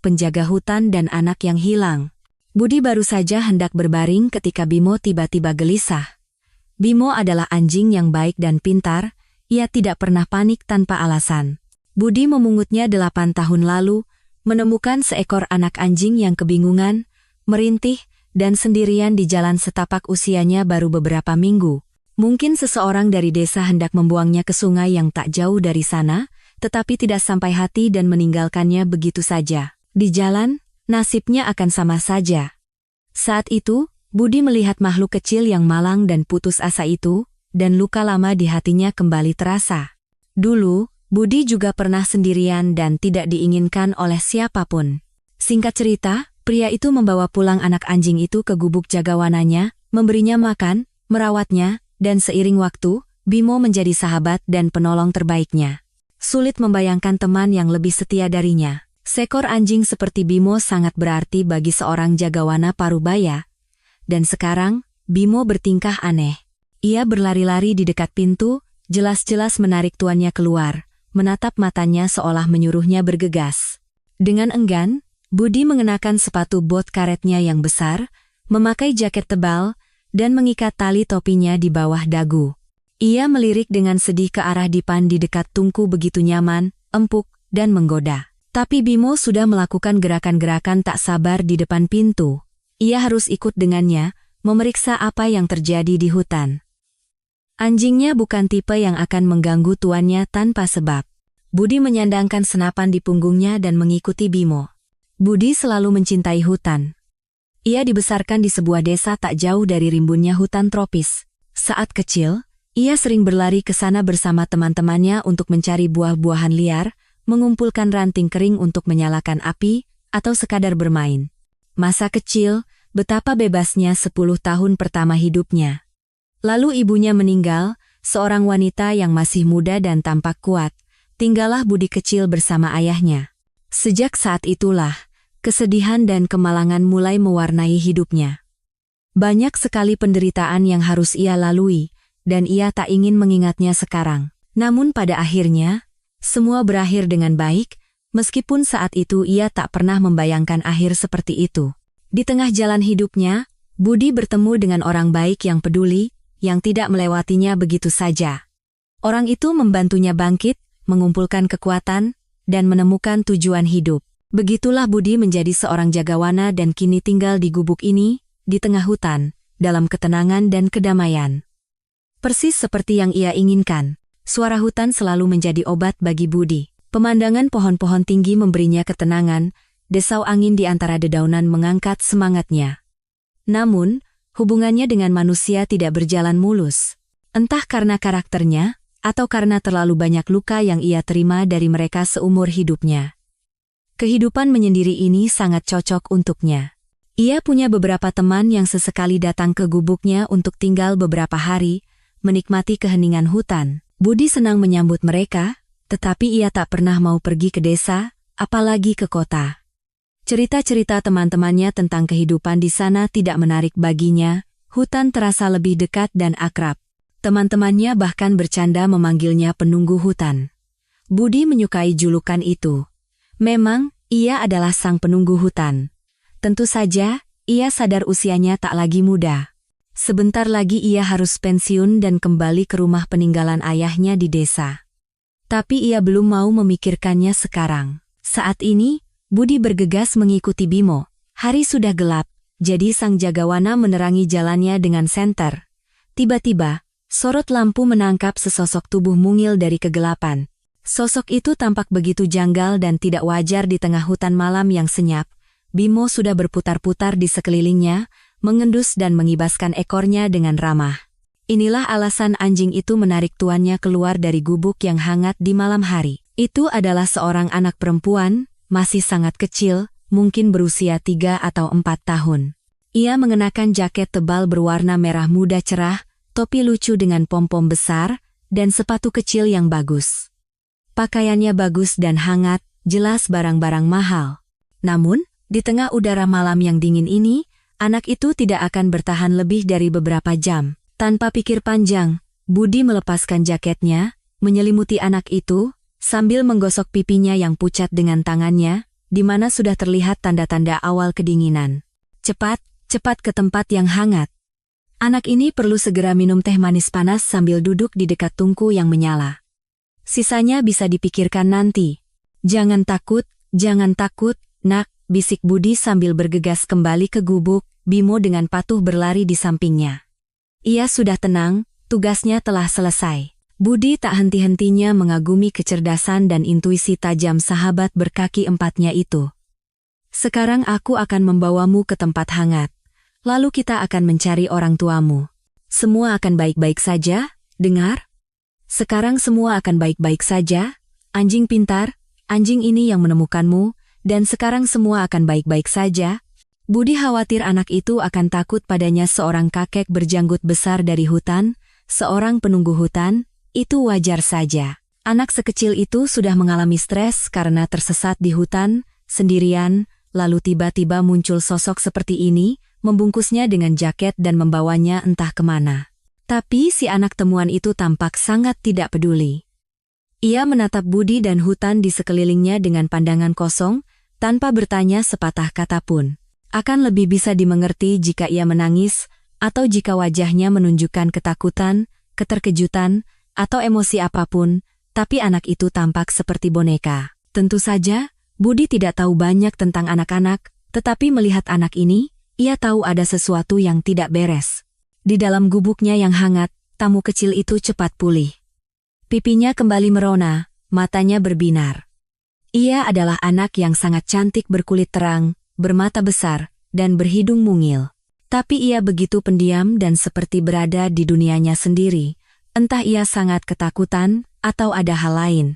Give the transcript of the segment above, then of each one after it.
penjaga hutan dan anak yang hilang. Budi baru saja hendak berbaring ketika Bimo tiba-tiba gelisah. Bimo adalah anjing yang baik dan pintar, ia tidak pernah panik tanpa alasan. Budi memungutnya 8 tahun lalu, menemukan seekor anak anjing yang kebingungan, merintih, dan sendirian di jalan setapak usianya baru beberapa minggu. Mungkin seseorang dari desa hendak membuangnya ke sungai yang tak jauh dari sana, tetapi tidak sampai hati dan meninggalkannya begitu saja. Di jalan, nasibnya akan sama saja. Saat itu, Budi melihat makhluk kecil yang malang dan putus asa itu, dan luka lama di hatinya kembali terasa. Dulu, Budi juga pernah sendirian dan tidak diinginkan oleh siapapun. Singkat cerita, pria itu membawa pulang anak anjing itu ke gubuk jagawananya, memberinya makan, merawatnya, dan seiring waktu, Bimo menjadi sahabat dan penolong terbaiknya. Sulit membayangkan teman yang lebih setia darinya. Seekor anjing seperti Bimo sangat berarti bagi seorang jagawana Parubaya. Dan sekarang, Bimo bertingkah aneh. Ia berlari-lari di dekat pintu, jelas-jelas menarik tuannya keluar, menatap matanya seolah menyuruhnya bergegas. Dengan enggan, Budi mengenakan sepatu bot karetnya yang besar, memakai jaket tebal, dan mengikat tali topinya di bawah dagu. Ia melirik dengan sedih ke arah dipan di dekat tungku begitu nyaman, empuk, dan menggoda. Tapi Bimo sudah melakukan gerakan-gerakan tak sabar di depan pintu. Ia harus ikut dengannya, memeriksa apa yang terjadi di hutan. Anjingnya bukan tipe yang akan mengganggu tuannya tanpa sebab. Budi menyandangkan senapan di punggungnya dan mengikuti Bimo. Budi selalu mencintai hutan. Ia dibesarkan di sebuah desa tak jauh dari rimbunnya hutan tropis. Saat kecil, ia sering berlari ke sana bersama teman-temannya untuk mencari buah-buahan liar, mengumpulkan ranting kering untuk menyalakan api, atau sekadar bermain. Masa kecil, betapa bebasnya 10 tahun pertama hidupnya. Lalu ibunya meninggal, seorang wanita yang masih muda dan tampak kuat. Tinggallah Budi kecil bersama ayahnya. Sejak saat itulah, kesedihan dan kemalangan mulai mewarnai hidupnya. Banyak sekali penderitaan yang harus ia lalui, dan ia tak ingin mengingatnya sekarang. Namun pada akhirnya, semua berakhir dengan baik, meskipun saat itu ia tak pernah membayangkan akhir seperti itu. Di tengah jalan hidupnya, Budi bertemu dengan orang baik yang peduli, yang tidak melewatinya begitu saja. Orang itu membantunya bangkit, mengumpulkan kekuatan, dan menemukan tujuan hidup. Begitulah Budi menjadi seorang jagawana dan kini tinggal di gubuk ini, di tengah hutan, dalam ketenangan dan kedamaian. Persis seperti yang ia inginkan. Suara hutan selalu menjadi obat bagi Budi. Pemandangan pohon-pohon tinggi memberinya ketenangan, desau angin di antara dedaunan mengangkat semangatnya. Namun, hubungannya dengan manusia tidak berjalan mulus. Entah karena karakternya, atau karena terlalu banyak luka yang ia terima dari mereka seumur hidupnya. Kehidupan menyendiri ini sangat cocok untuknya. Ia punya beberapa teman yang sesekali datang ke gubuknya untuk tinggal beberapa hari, menikmati keheningan hutan. Budi senang menyambut mereka, tetapi ia tak pernah mau pergi ke desa, apalagi ke kota. Cerita-cerita teman-temannya tentang kehidupan di sana tidak menarik baginya, hutan terasa lebih dekat dan akrab. Teman-temannya bahkan bercanda memanggilnya penunggu hutan. Budi menyukai julukan itu. Memang, ia adalah sang penunggu hutan. Tentu saja, ia sadar usianya tak lagi muda. Sebentar lagi ia harus pensiun dan kembali ke rumah peninggalan ayahnya di desa. Tapi ia belum mau memikirkannya sekarang. Saat ini, Budi bergegas mengikuti Bimo. Hari sudah gelap, jadi sang jagawana menerangi jalannya dengan senter. Tiba-tiba, sorot lampu menangkap sesosok tubuh mungil dari kegelapan. Sosok itu tampak begitu janggal dan tidak wajar di tengah hutan malam yang senyap. Bimo sudah berputar-putar di sekelilingnya, mengendus dan mengibaskan ekornya dengan ramah. Inilah alasan anjing itu menarik tuannya keluar dari gubuk yang hangat di malam hari. Itu adalah seorang anak perempuan, masih sangat kecil, mungkin berusia 3 atau 4 tahun. Ia mengenakan jaket tebal berwarna merah muda cerah, topi lucu dengan pom-pom besar, dan sepatu kecil yang bagus. Pakaiannya bagus dan hangat, jelas barang-barang mahal. Namun, di tengah udara malam yang dingin ini, anak itu tidak akan bertahan lebih dari beberapa jam. Tanpa pikir panjang, Budi melepaskan jaketnya, menyelimuti anak itu, sambil menggosok pipinya yang pucat dengan tangannya, di mana sudah terlihat tanda-tanda awal kedinginan. Cepat, cepat ke tempat yang hangat. Anak ini perlu segera minum teh manis panas sambil duduk di dekat tungku yang menyala. Sisanya bisa dipikirkan nanti. Jangan takut, nak, bisik Budi sambil bergegas kembali ke gubuk. Bimo dengan patuh berlari di sampingnya. Ia sudah tenang, tugasnya telah selesai. Budi tak henti-hentinya mengagumi kecerdasan dan intuisi tajam sahabat berkaki empatnya itu. Sekarang aku akan membawamu ke tempat hangat. Lalu kita akan mencari orang tuamu. Semua akan baik-baik saja, dengar? Sekarang semua akan baik-baik saja, anjing pintar, anjing ini yang menemukanmu, dan sekarang semua akan baik-baik saja. Budi khawatir anak itu akan takut padanya seorang kakek berjanggut besar dari hutan, seorang penunggu hutan. Itu wajar saja. Anak sekecil itu sudah mengalami stres karena tersesat di hutan, sendirian, lalu tiba-tiba muncul sosok seperti ini, membungkusnya dengan jaket dan membawanya entah kemana. Tapi si anak temuan itu tampak sangat tidak peduli. Ia menatap Budi dan hutan di sekelilingnya dengan pandangan kosong, tanpa bertanya sepatah kata pun. Akan lebih bisa dimengerti jika ia menangis, atau jika wajahnya menunjukkan ketakutan, keterkejutan, atau emosi apapun, tapi anak itu tampak seperti boneka. Tentu saja, Budi tidak tahu banyak tentang anak-anak, tetapi melihat anak ini, ia tahu ada sesuatu yang tidak beres. Di dalam gubuknya yang hangat, tamu kecil itu cepat pulih. Pipinya kembali merona, matanya berbinar. Ia adalah anak yang sangat cantik berkulit terang, bermata besar, dan berhidung mungil. Tapi ia begitu pendiam dan seperti berada di dunianya sendiri. Entah ia sangat ketakutan, atau ada hal lain.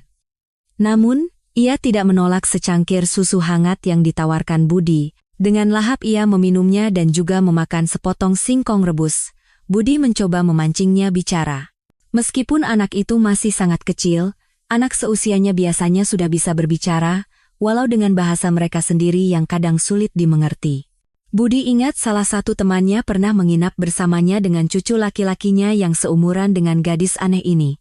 Namun, ia tidak menolak secangkir susu hangat yang ditawarkan Budi. Dengan lahap ia meminumnya dan juga memakan sepotong singkong rebus. Budi mencoba memancingnya bicara. Meskipun anak itu masih sangat kecil, anak seusianya biasanya sudah bisa berbicara, walau dengan bahasa mereka sendiri yang kadang sulit dimengerti. Budi ingat salah satu temannya pernah menginap bersamanya dengan cucu laki-lakinya yang seumuran dengan gadis aneh ini.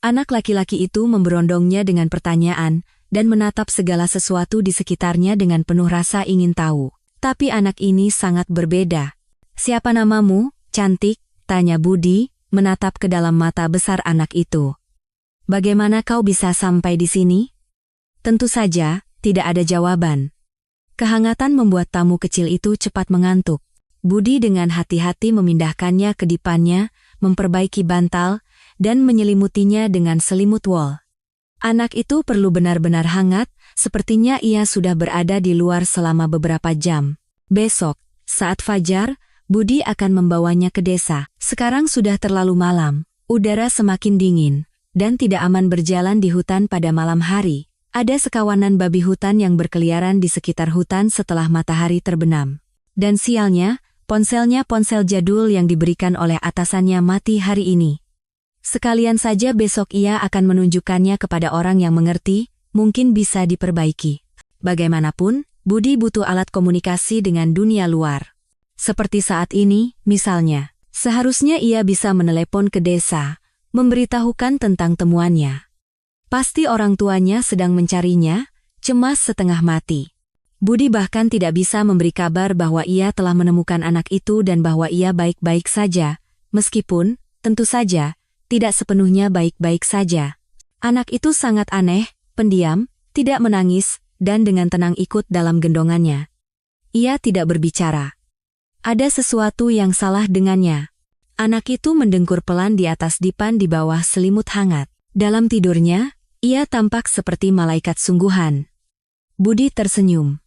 Anak laki-laki itu memberondongnya dengan pertanyaan dan menatap segala sesuatu di sekitarnya dengan penuh rasa ingin tahu. Tapi anak ini sangat berbeda. "Siapa namamu, cantik?" tanya Budi, menatap ke dalam mata besar anak itu. "Bagaimana kau bisa sampai di sini?" Tentu saja, tidak ada jawaban. Kehangatan membuat tamu kecil itu cepat mengantuk. Budi dengan hati-hati memindahkannya ke dipannya, memperbaiki bantal, dan menyelimutinya dengan selimut wol. Anak itu perlu benar-benar hangat, sepertinya ia sudah berada di luar selama beberapa jam. Besok, saat fajar, Budi akan membawanya ke desa. Sekarang sudah terlalu malam, udara semakin dingin, dan tidak aman berjalan di hutan pada malam hari. Ada sekawanan babi hutan yang berkeliaran di sekitar hutan setelah matahari terbenam. Dan sialnya, ponselnya ponsel jadul yang diberikan oleh atasannya mati hari ini. Sekalian saja besok ia akan menunjukkannya kepada orang yang mengerti, mungkin bisa diperbaiki. Bagaimanapun, Budi butuh alat komunikasi dengan dunia luar. Seperti saat ini, misalnya, seharusnya ia bisa menelepon ke desa, memberitahukan tentang temuannya. Pasti orang tuanya sedang mencarinya, cemas setengah mati. Budi bahkan tidak bisa memberi kabar bahwa ia telah menemukan anak itu dan bahwa ia baik-baik saja, meskipun, tentu saja, tidak sepenuhnya baik-baik saja. Anak itu sangat aneh, pendiam, tidak menangis, dan dengan tenang ikut dalam gendongannya. Ia tidak berbicara. Ada sesuatu yang salah dengannya. Anak itu mendengkur pelan di atas dipan di bawah selimut hangat. Dalam tidurnya, ia tampak seperti malaikat sungguhan. Budi tersenyum.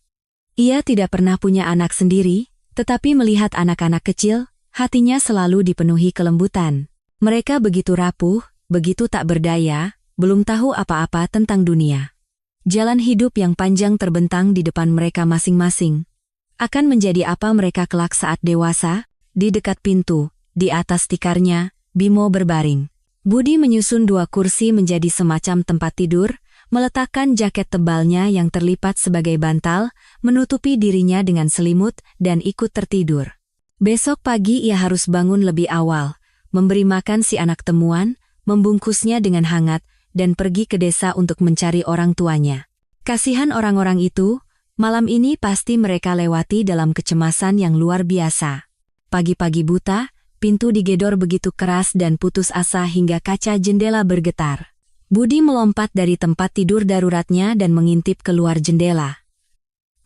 Ia tidak pernah punya anak sendiri, tetapi melihat anak-anak kecil, hatinya selalu dipenuhi kelembutan. Mereka begitu rapuh, begitu tak berdaya, belum tahu apa-apa tentang dunia. Jalan hidup yang panjang terbentang di depan mereka masing-masing. Akan menjadi apa mereka kelak saat dewasa? Di dekat pintu, di atas tikarnya, Bimo berbaring. Budi menyusun 2 kursi menjadi semacam tempat tidur, meletakkan jaket tebalnya yang terlipat sebagai bantal, menutupi dirinya dengan selimut, dan ikut tertidur. Besok pagi ia harus bangun lebih awal, memberi makan si anak temuan, membungkusnya dengan hangat, dan pergi ke desa untuk mencari orang tuanya. Kasihan orang-orang itu, Malam ini pasti mereka lewati dalam kecemasan yang luar biasa. Pagi-pagi buta, pintu digedor begitu keras dan putus asa hingga kaca jendela bergetar. Budi melompat dari tempat tidur daruratnya dan mengintip keluar jendela.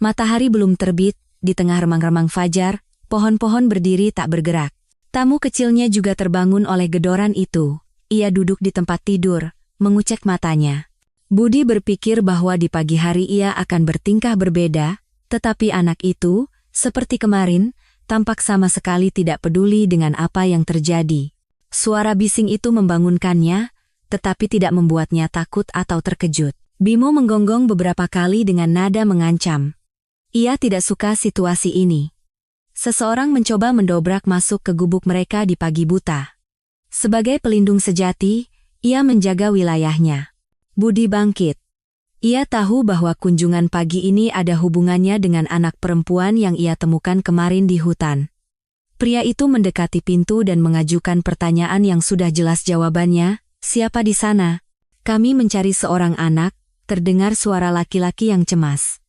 Matahari belum terbit, di tengah remang-remang fajar, pohon-pohon berdiri tak bergerak. Tamu kecilnya juga terbangun oleh gedoran itu. Ia duduk di tempat tidur, mengucek matanya. Budi berpikir bahwa di pagi hari ia akan bertingkah berbeda, tetapi anak itu, seperti kemarin, tampak sama sekali tidak peduli dengan apa yang terjadi. Suara bising itu membangunkannya, tetapi tidak membuatnya takut atau terkejut. Bimo menggonggong beberapa kali dengan nada mengancam. Ia tidak suka situasi ini. Seseorang mencoba mendobrak masuk ke gubuk mereka di pagi buta. Sebagai pelindung sejati, ia menjaga wilayahnya. Budi bangkit. Ia tahu bahwa kunjungan pagi ini ada hubungannya dengan anak perempuan yang ia temukan kemarin di hutan. Pria itu mendekati pintu dan mengajukan pertanyaan yang sudah jelas jawabannya. Siapa di sana? Kami mencari seorang anak, terdengar suara laki-laki yang cemas.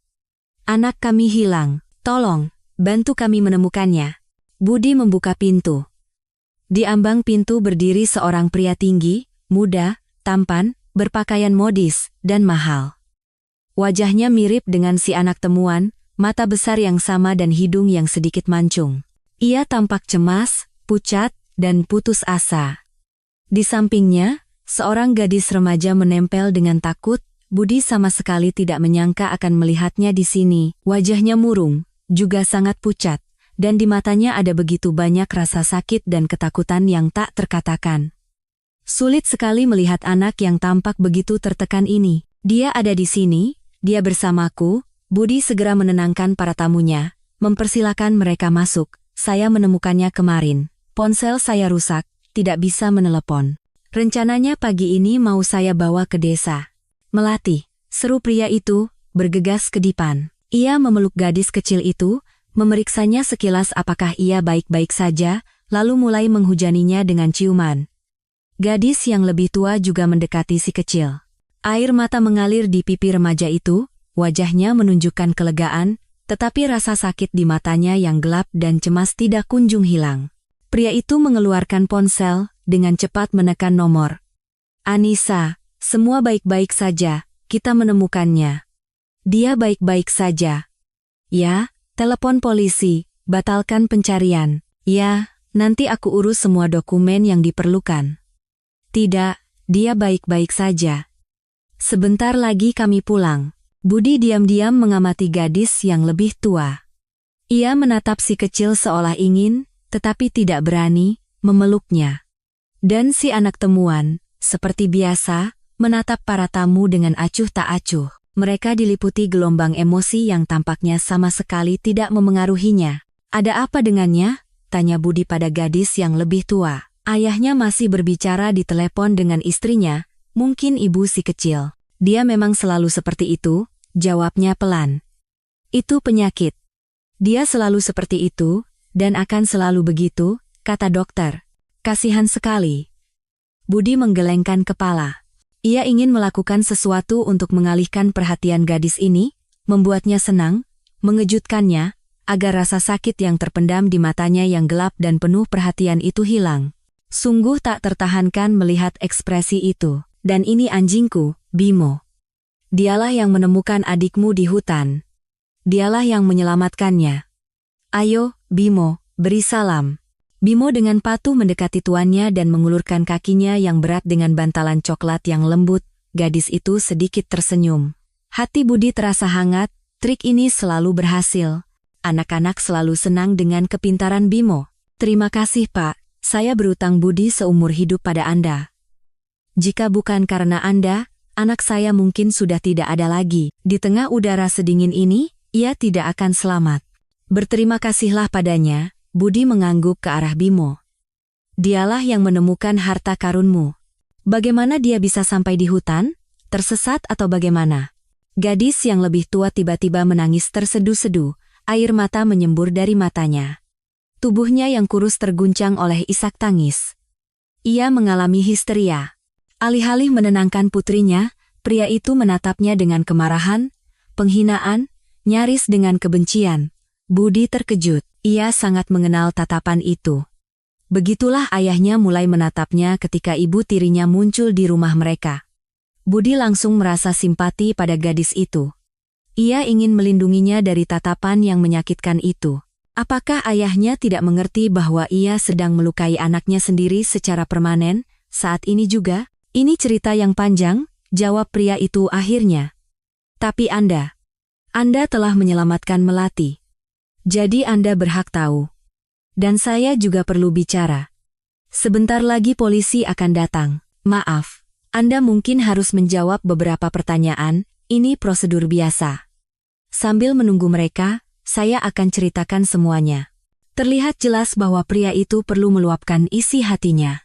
Anak kami hilang, tolong, bantu kami menemukannya. Budi membuka pintu. Di ambang pintu berdiri seorang pria tinggi, muda, tampan, berpakaian modis, dan mahal. Wajahnya mirip dengan si anak temuan, mata besar yang sama dan hidung yang sedikit mancung. Ia tampak cemas, pucat, dan putus asa. Di sampingnya, seorang gadis remaja menempel dengan takut. Budi sama sekali tidak menyangka akan melihatnya di sini. Wajahnya murung, juga sangat pucat, dan di matanya ada begitu banyak rasa sakit dan ketakutan yang tak terkatakan. Sulit sekali melihat anak yang tampak begitu tertekan ini. Dia ada di sini, dia bersamaku. Budi segera menenangkan para tamunya, mempersilakan mereka masuk. Saya menemukannya kemarin. Ponsel saya rusak, tidak bisa menelepon. Rencananya pagi ini mau saya bawa ke desa. Melati, seru pria itu, bergegas ke depan. Ia memeluk gadis kecil itu, memeriksanya sekilas apakah ia baik-baik saja, lalu mulai menghujaninya dengan ciuman. Gadis yang lebih tua juga mendekati si kecil. Air mata mengalir di pipi remaja itu, wajahnya menunjukkan kelegaan, tetapi rasa sakit di matanya yang gelap dan cemas tidak kunjung hilang. Pria itu mengeluarkan ponsel, dengan cepat menekan nomor. Anissa, semua baik-baik saja, kita menemukannya. Dia baik-baik saja. Ya, telepon polisi, batalkan pencarian. Ya, nanti aku urus semua dokumen yang diperlukan. Tidak, dia baik-baik saja. Sebentar lagi kami pulang. Budi diam-diam mengamati gadis yang lebih tua. Ia menatap si kecil seolah ingin, tetapi tidak berani, memeluknya. Dan si anak temuan, seperti biasa, menatap para tamu dengan acuh tak acuh. Mereka diliputi gelombang emosi yang tampaknya sama sekali tidak memengaruhinya. Ada apa dengannya? Tanya Budi pada gadis yang lebih tua. Ayahnya masih berbicara di telepon dengan istrinya, mungkin ibu si kecil. Dia memang selalu seperti itu, jawabnya pelan. Itu penyakit. Dia selalu seperti itu, dan akan selalu begitu, kata dokter. Kasihan sekali. Budi menggelengkan kepala. Ia ingin melakukan sesuatu untuk mengalihkan perhatian gadis ini, membuatnya senang, mengejutkannya, agar rasa sakit yang terpendam di matanya yang gelap dan penuh perhatian itu hilang. Sungguh tak tertahankan melihat ekspresi itu. Dan ini anjingku, Bimo. Dialah yang menemukan adikmu di hutan. Dialah yang menyelamatkannya. Ayo, Bimo, beri salam. Bimo dengan patuh mendekati tuannya dan mengulurkan kakinya yang berat dengan bantalan coklat yang lembut. Gadis itu sedikit tersenyum. Hati Budi terasa hangat, trik ini selalu berhasil. Anak-anak selalu senang dengan kepintaran Bimo. Terima kasih Pak, saya berutang budi seumur hidup pada Anda. Jika bukan karena Anda, anak saya mungkin sudah tidak ada lagi. Di tengah udara sedingin ini, ia tidak akan selamat. Berterima kasihlah padanya. Budi mengangguk ke arah Bimo. Dialah yang menemukan harta karunmu. Bagaimana dia bisa sampai di hutan? Tersesat atau bagaimana? Gadis yang lebih tua tiba-tiba menangis tersedu-sedu, air mata menyembur dari matanya. Tubuhnya yang kurus terguncang oleh isak tangis. Ia mengalami histeria. Alih-alih menenangkan putrinya, pria itu menatapnya dengan kemarahan, penghinaan, nyaris dengan kebencian. Budi terkejut. Ia sangat mengenal tatapan itu. Begitulah ayahnya mulai menatapnya ketika ibu tirinya muncul di rumah mereka. Budi langsung merasa simpati pada gadis itu. Ia ingin melindunginya dari tatapan yang menyakitkan itu. Apakah ayahnya tidak mengerti bahwa ia sedang melukai anaknya sendiri secara permanen, saat ini juga? Ini cerita yang panjang, jawab pria itu akhirnya. Tapi Anda telah menyelamatkan Melati. Jadi Anda berhak tahu. Dan saya juga perlu bicara. Sebentar lagi polisi akan datang. Maaf, Anda mungkin harus menjawab beberapa pertanyaan, ini prosedur biasa. Sambil menunggu mereka, saya akan ceritakan semuanya. Terlihat jelas bahwa pria itu perlu meluapkan isi hatinya.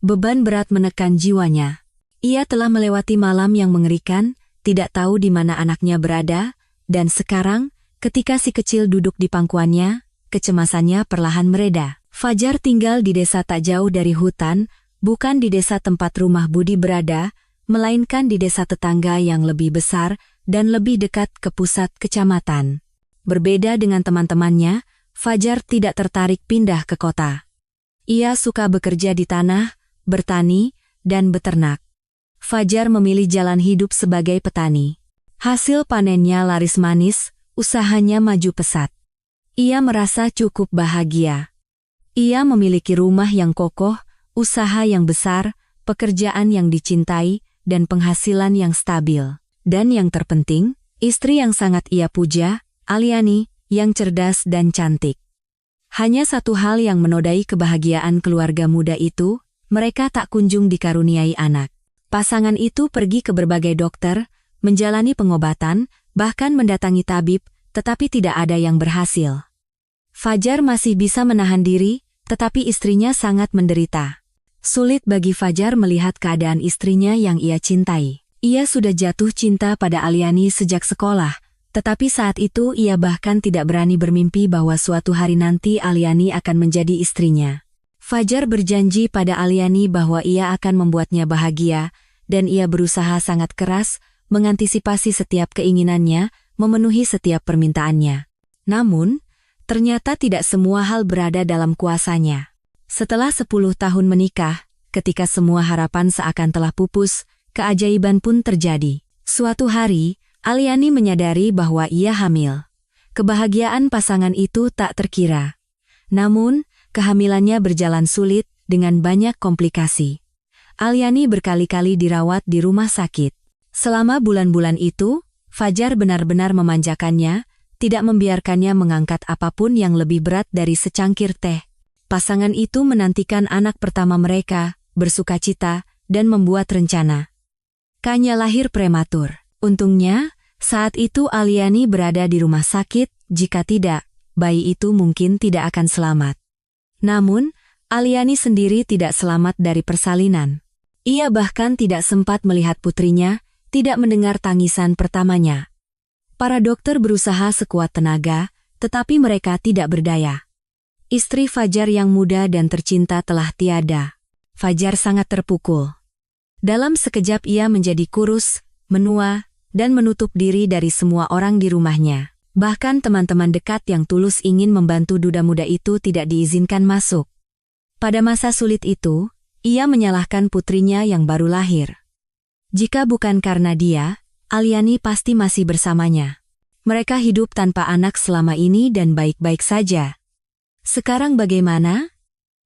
Beban berat menekan jiwanya. Ia telah melewati malam yang mengerikan, tidak tahu di mana anaknya berada, dan sekarang, ketika si kecil duduk di pangkuannya, kecemasannya perlahan mereda. Fajar tinggal di desa tak jauh dari hutan, bukan di desa tempat rumah Budi berada, melainkan di desa tetangga yang lebih besar dan lebih dekat ke pusat kecamatan. Berbeda dengan teman-temannya, Fajar tidak tertarik pindah ke kota. Ia suka bekerja di tanah, bertani, dan beternak. Fajar memilih jalan hidup sebagai petani. Hasil panennya laris manis, usahanya maju pesat. Ia merasa cukup bahagia. Ia memiliki rumah yang kokoh, usaha yang besar, pekerjaan yang dicintai, dan penghasilan yang stabil. Dan yang terpenting, istri yang sangat ia puja, Aliani, yang cerdas dan cantik. Hanya satu hal yang menodai kebahagiaan keluarga muda itu, mereka tak kunjung dikaruniai anak. Pasangan itu pergi ke berbagai dokter, menjalani pengobatan, bahkan mendatangi tabib, tetapi tidak ada yang berhasil. Fajar masih bisa menahan diri, tetapi istrinya sangat menderita. Sulit bagi Fajar melihat keadaan istrinya yang ia cintai. Ia sudah jatuh cinta pada Aliani sejak sekolah, tetapi saat itu ia bahkan tidak berani bermimpi bahwa suatu hari nanti Aliani akan menjadi istrinya. Fajar berjanji pada Aliani bahwa ia akan membuatnya bahagia, dan ia berusaha sangat keras, mengantisipasi setiap keinginannya, memenuhi setiap permintaannya. Namun, ternyata tidak semua hal berada dalam kuasanya. Setelah 10 tahun menikah, ketika semua harapan seakan telah pupus, keajaiban pun terjadi. Suatu hari, Aliani menyadari bahwa ia hamil. Kebahagiaan pasangan itu tak terkira. Namun, kehamilannya berjalan sulit dengan banyak komplikasi. Aliani berkali-kali dirawat di rumah sakit. Selama bulan-bulan itu, Fajar benar-benar memanjakannya, tidak membiarkannya mengangkat apapun yang lebih berat dari secangkir teh. Pasangan itu menantikan anak pertama mereka, bersukacita, dan membuat rencana. Kanya lahir prematur. Untungnya, saat itu Aliani berada di rumah sakit, jika tidak, bayi itu mungkin tidak akan selamat. Namun, Aliani sendiri tidak selamat dari persalinan. Ia bahkan tidak sempat melihat putrinya, tidak mendengar tangisan pertamanya. Para dokter berusaha sekuat tenaga, tetapi mereka tidak berdaya. Istri Fajar yang muda dan tercinta telah tiada. Fajar sangat terpukul. Dalam sekejap ia menjadi kurus, menua, dan menutup diri dari semua orang di rumahnya. Bahkan teman-teman dekat yang tulus ingin membantu duda muda itu tidak diizinkan masuk. Pada masa sulit itu, ia menyalahkan putrinya yang baru lahir. Jika bukan karena dia, Aliani pasti masih bersamanya. Mereka hidup tanpa anak selama ini dan baik-baik saja. Sekarang bagaimana?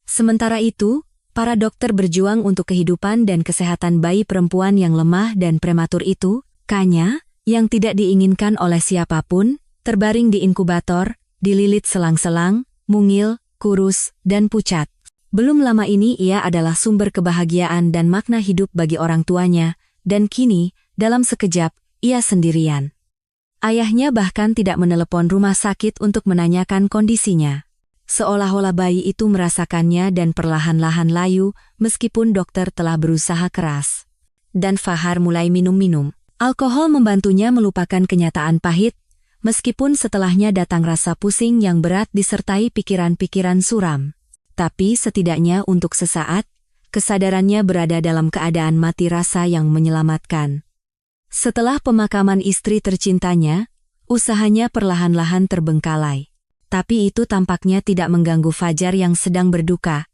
Sementara itu, para dokter berjuang untuk kehidupan dan kesehatan bayi perempuan yang lemah dan prematur itu, Kanya, yang tidak diinginkan oleh siapapun, terbaring di inkubator, dililit selang-selang, mungil, kurus, dan pucat. Belum lama ini ia adalah sumber kebahagiaan dan makna hidup bagi orang tuanya, dan kini, dalam sekejap, ia sendirian. Ayahnya bahkan tidak menelepon rumah sakit untuk menanyakan kondisinya. Seolah-olah bayi itu merasakannya dan perlahan-lahan layu, meskipun dokter telah berusaha keras. Dan Fahar mulai minum-minum. Alkohol membantunya melupakan kenyataan pahit, meskipun setelahnya datang rasa pusing yang berat disertai pikiran-pikiran suram. Tapi setidaknya untuk sesaat, kesadarannya berada dalam keadaan mati rasa yang menyelamatkan. Setelah pemakaman istri tercintanya, Usahanya perlahan-lahan terbengkalai. Tapi itu tampaknya tidak mengganggu Fajar yang sedang berduka.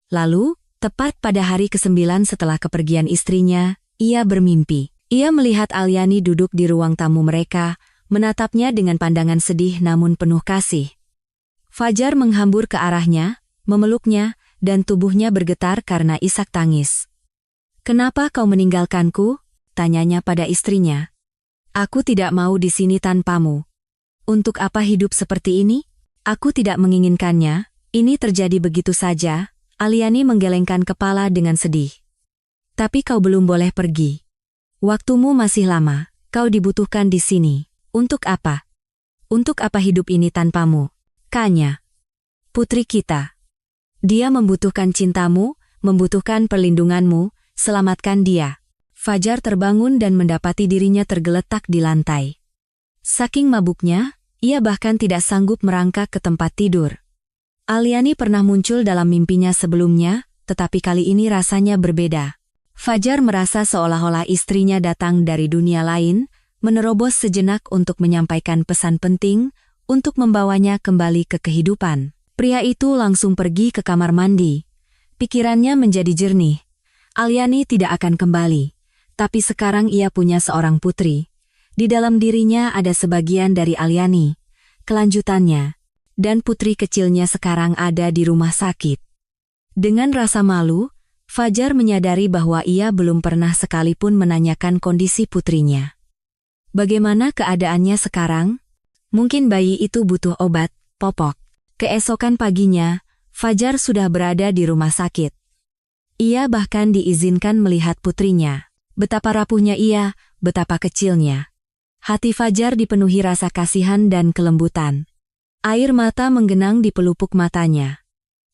Lalu, tepat pada hari ke-9 setelah kepergian istrinya, ia bermimpi. Ia melihat Alyani duduk di ruang tamu mereka, menatapnya dengan pandangan sedih namun penuh kasih. Fajar menghambur ke arahnya, memeluknya, dan tubuhnya bergetar karena isak tangis. "Kenapa kau meninggalkanku?" tanyanya pada istrinya. "Aku tidak mau di sini tanpamu. Untuk apa hidup seperti ini? Aku tidak menginginkannya, ini terjadi begitu saja." Alyani menggelengkan kepala dengan sedih. "Tapi kau belum boleh pergi. Waktumu masih lama, kau dibutuhkan di sini. Untuk apa? Untuk apa hidup ini tanpamu? Kanya. Putri kita. Dia membutuhkan cintamu, membutuhkan perlindunganmu, selamatkan dia." Fajar terbangun dan mendapati dirinya tergeletak di lantai. Saking mabuknya, ia bahkan tidak sanggup merangkak ke tempat tidur. Alyani pernah muncul dalam mimpinya sebelumnya, tetapi kali ini rasanya berbeda. Fajar merasa seolah-olah istrinya datang dari dunia lain, menerobos sejenak untuk menyampaikan pesan penting, untuk membawanya kembali ke kehidupan. Pria itu langsung pergi ke kamar mandi. Pikirannya menjadi jernih. Alyani tidak akan kembali. Tapi sekarang ia punya seorang putri. Di dalam dirinya ada sebagian dari Alyani, kelanjutannya, dan putri kecilnya sekarang ada di rumah sakit. Dengan rasa malu, Fajar menyadari bahwa ia belum pernah sekalipun menanyakan kondisi putrinya. Bagaimana keadaannya sekarang? Mungkin bayi itu butuh obat, popok. Keesokan paginya, Fajar sudah berada di rumah sakit. Ia bahkan diizinkan melihat putrinya. Betapa rapuhnya ia, betapa kecilnya. Hati Fajar dipenuhi rasa kasihan dan kelembutan. Air mata menggenang di pelupuk matanya.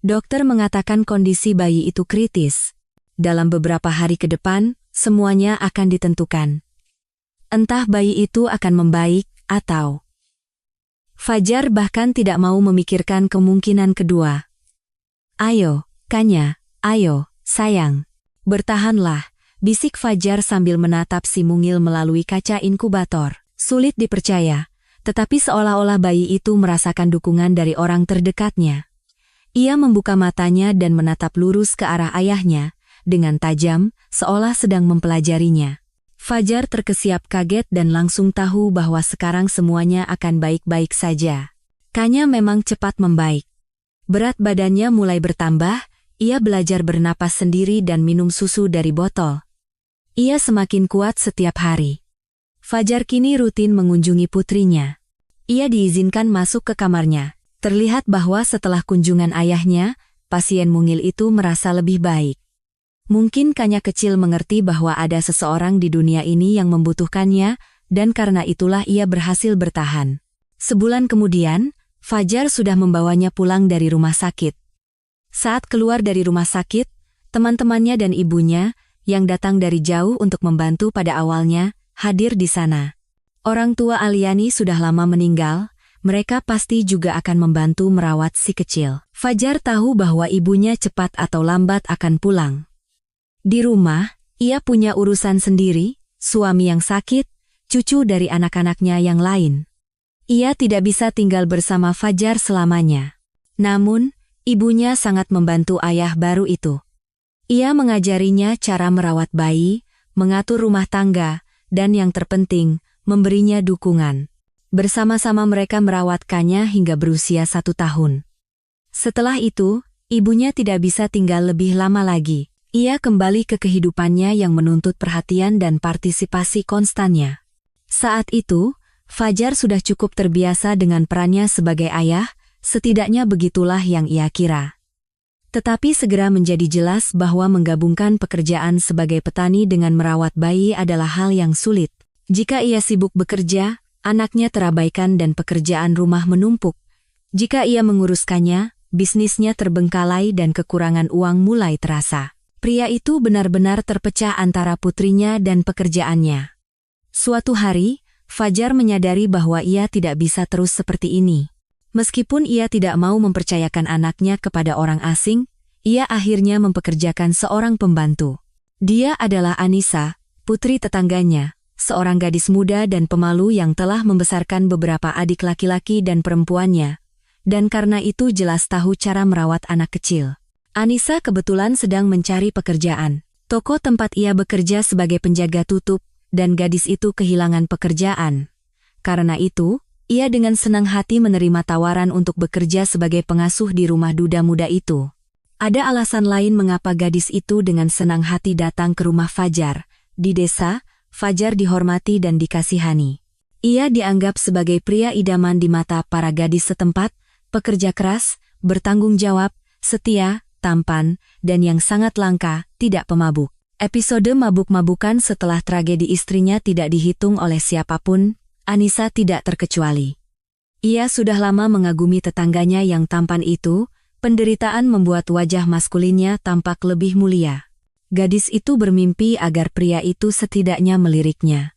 Dokter mengatakan kondisi bayi itu kritis. Dalam beberapa hari ke depan, semuanya akan ditentukan. Entah bayi itu akan membaik, atau... Fajar bahkan tidak mau memikirkan kemungkinan kedua. "Ayo, Kanya, ayo, sayang. Bertahanlah," bisik Fajar sambil menatap si mungil melalui kaca inkubator. Sulit dipercaya, tetapi seolah-olah bayi itu merasakan dukungan dari orang terdekatnya. Ia membuka matanya dan menatap lurus ke arah ayahnya, dengan tajam, seolah sedang mempelajarinya. Fajar terkesiap kaget dan langsung tahu bahwa sekarang semuanya akan baik-baik saja. Kanya memang cepat membaik. Berat badannya mulai bertambah, ia belajar bernapas sendiri dan minum susu dari botol. Ia semakin kuat setiap hari. Fajar kini rutin mengunjungi putrinya. Ia diizinkan masuk ke kamarnya. Terlihat bahwa setelah kunjungan ayahnya, pasien mungil itu merasa lebih baik. Mungkin Kanya kecil mengerti bahwa ada seseorang di dunia ini yang membutuhkannya, dan karena itulah ia berhasil bertahan. Sebulan kemudian, Fajar sudah membawanya pulang dari rumah sakit. Saat keluar dari rumah sakit, teman-temannya dan ibunya, yang datang dari jauh untuk membantu pada awalnya, hadir di sana. Orang tua Alyani sudah lama meninggal, mereka pasti juga akan membantu merawat si kecil. Fajar tahu bahwa ibunya cepat atau lambat akan pulang. Di rumah, ia punya urusan sendiri, suami yang sakit, cucu dari anak-anaknya yang lain. Ia tidak bisa tinggal bersama Fajar selamanya. Namun, ibunya sangat membantu ayah baru itu. Ia mengajarinya cara merawat bayi, mengatur rumah tangga, dan yang terpenting, memberinya dukungan. Bersama-sama mereka merawat Kanya hingga berusia 1 tahun. Setelah itu, ibunya tidak bisa tinggal lebih lama lagi. Ia kembali ke kehidupannya yang menuntut perhatian dan partisipasi konstannya. Saat itu, Fajar sudah cukup terbiasa dengan perannya sebagai ayah, setidaknya begitulah yang ia kira. Tetapi segera menjadi jelas bahwa menggabungkan pekerjaan sebagai petani dengan merawat bayi adalah hal yang sulit. Jika ia sibuk bekerja, anaknya terabaikan dan pekerjaan rumah menumpuk. Jika ia menguruskannya, bisnisnya terbengkalai dan kekurangan uang mulai terasa. Pria itu benar-benar terpecah antara putrinya dan pekerjaannya. Suatu hari, Fajar menyadari bahwa ia tidak bisa terus seperti ini. Meskipun ia tidak mau mempercayakan anaknya kepada orang asing, ia akhirnya mempekerjakan seorang pembantu. Dia adalah Anissa, putri tetangganya, seorang gadis muda dan pemalu yang telah membesarkan beberapa adik laki-laki dan perempuannya, dan karena itu jelas tahu cara merawat anak kecil. Anissa kebetulan sedang mencari pekerjaan. Toko tempat ia bekerja sebagai penjaga tutup, dan gadis itu kehilangan pekerjaan. Karena itu, ia dengan senang hati menerima tawaran untuk bekerja sebagai pengasuh di rumah duda muda itu. Ada alasan lain mengapa gadis itu dengan senang hati datang ke rumah Fajar. Di desa, Fajar dihormati dan dikasihani. Ia dianggap sebagai pria idaman di mata para gadis setempat, pekerja keras, bertanggung jawab, setia, tampan, dan yang sangat langka, tidak pemabuk. Episode mabuk-mabukan setelah tragedi istrinya tidak dihitung oleh siapapun, Anissa tidak terkecuali. Ia sudah lama mengagumi tetangganya yang tampan itu, penderitaan membuat wajah maskulinnya tampak lebih mulia. Gadis itu bermimpi agar pria itu setidaknya meliriknya.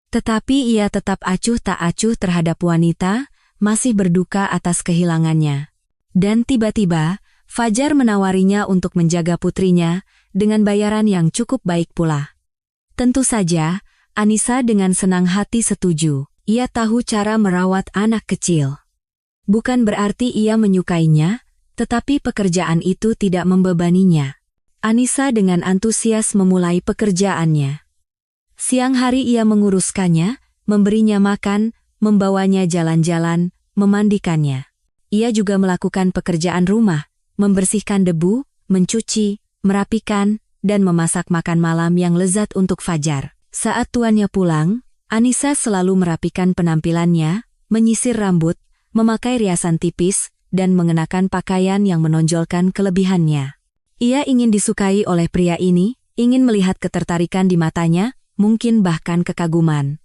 Tetapi ia tetap acuh tak acuh terhadap wanita, masih berduka atas kehilangannya. Dan tiba-tiba, Fajar menawarinya untuk menjaga putrinya, dengan bayaran yang cukup baik pula. Tentu saja, Anissa dengan senang hati setuju. Ia tahu cara merawat anak kecil. Bukan berarti ia menyukainya, tetapi pekerjaan itu tidak membebaninya. Anissa dengan antusias memulai pekerjaannya. Siang hari ia menguruskannya, memberinya makan, membawanya jalan-jalan, memandikannya. Ia juga melakukan pekerjaan rumah, membersihkan debu, mencuci, merapikan, dan memasak makan malam yang lezat untuk Fajar. Saat tuannya pulang, Anissa selalu merapikan penampilannya, menyisir rambut, memakai riasan tipis, dan mengenakan pakaian yang menonjolkan kelebihannya. Ia ingin disukai oleh pria ini, ingin melihat ketertarikan di matanya, mungkin bahkan kekaguman.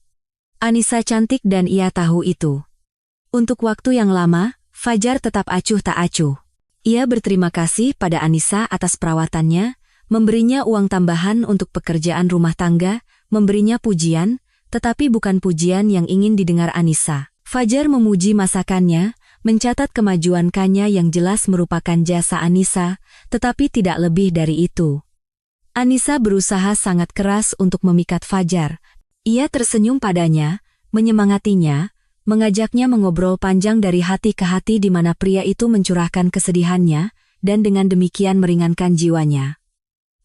Anissa cantik dan ia tahu itu. Untuk waktu yang lama, Fajar tetap acuh tak acuh. Ia berterima kasih pada Anissa atas perawatannya, memberinya uang tambahan untuk pekerjaan rumah tangga, memberinya pujian, tetapi bukan pujian yang ingin didengar Anissa. Fajar memuji masakannya, mencatat kemajuannya yang jelas merupakan jasa Anissa, tetapi tidak lebih dari itu. Anissa berusaha sangat keras untuk memikat Fajar. Ia tersenyum padanya, menyemangatinya, mengajaknya mengobrol panjang dari hati ke hati di mana pria itu mencurahkan kesedihannya, dan dengan demikian meringankan jiwanya.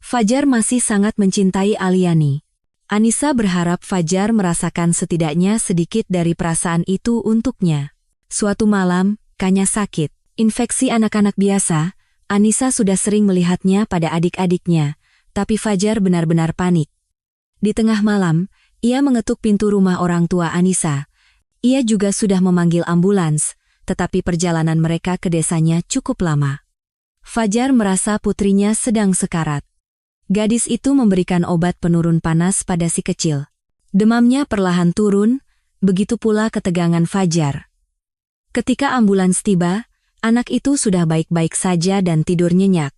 Fajar masih sangat mencintai Aliani. Anissa berharap Fajar merasakan setidaknya sedikit dari perasaan itu untuknya. Suatu malam, Kanya sakit. Infeksi anak-anak biasa, Anissa sudah sering melihatnya pada adik-adiknya, tapi Fajar benar-benar panik. Di tengah malam, ia mengetuk pintu rumah orang tua Anissa. Ia juga sudah memanggil ambulans, tetapi perjalanan mereka ke desanya cukup lama. Fajar merasa putrinya sedang sekarat. Gadis itu memberikan obat penurun panas pada si kecil. Demamnya perlahan turun, begitu pula ketegangan Fajar. Ketika ambulans tiba, anak itu sudah baik-baik saja dan tidur nyenyak.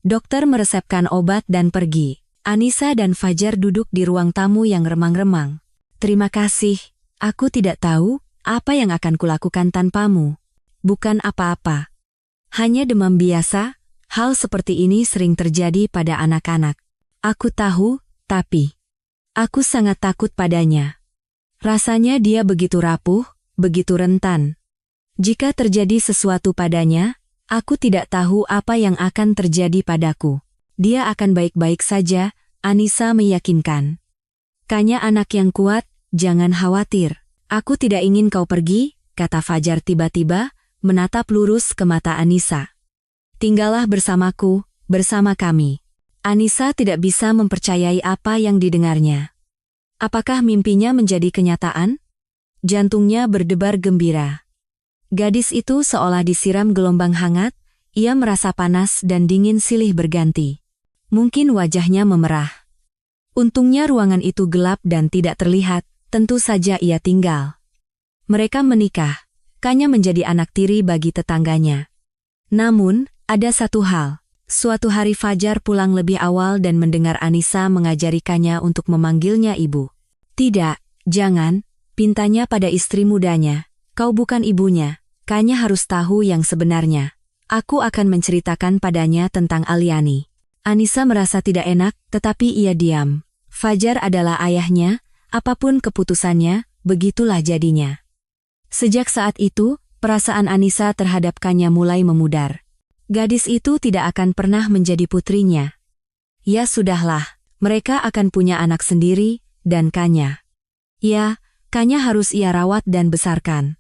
Dokter meresepkan obat dan pergi. Anissa dan Fajar duduk di ruang tamu yang remang-remang. Terima kasih. Aku tidak tahu apa yang akan kulakukan tanpamu. Bukan apa-apa. Hanya demam biasa, hal seperti ini sering terjadi pada anak-anak. Aku tahu, tapi aku sangat takut padanya. Rasanya dia begitu rapuh, begitu rentan. Jika terjadi sesuatu padanya, aku tidak tahu apa yang akan terjadi padaku. Dia akan baik-baik saja, Anissa meyakinkan. Kanya anak yang kuat, jangan khawatir. Aku tidak ingin kau pergi, kata Fajar tiba-tiba, menatap lurus ke mata Anissa. Tinggallah bersamaku, bersama kami. Anissa tidak bisa mempercayai apa yang didengarnya. Apakah mimpinya menjadi kenyataan? Jantungnya berdebar gembira. Gadis itu seolah disiram gelombang hangat, ia merasa panas dan dingin silih berganti. Mungkin wajahnya memerah. Untungnya ruangan itu gelap dan tidak terlihat, tentu saja ia tinggal. Mereka menikah, Kanya menjadi anak tiri bagi tetangganya. Namun, ada satu hal. Suatu hari Fajar pulang lebih awal dan mendengar Anissa mengajari Kanya untuk memanggilnya ibu. Tidak, jangan, pintanya pada istri mudanya. Kau bukan ibunya, Kanya harus tahu yang sebenarnya. Aku akan menceritakan padanya tentang Aliani. Anissa merasa tidak enak, tetapi ia diam. Fajar adalah ayahnya, apapun keputusannya, begitulah jadinya. Sejak saat itu, perasaan Anissa terhadap Kanya mulai memudar. Gadis itu tidak akan pernah menjadi putrinya. Ya sudahlah, mereka akan punya anak sendiri, dan Kanya. Ya, Kanya harus ia rawat dan besarkan.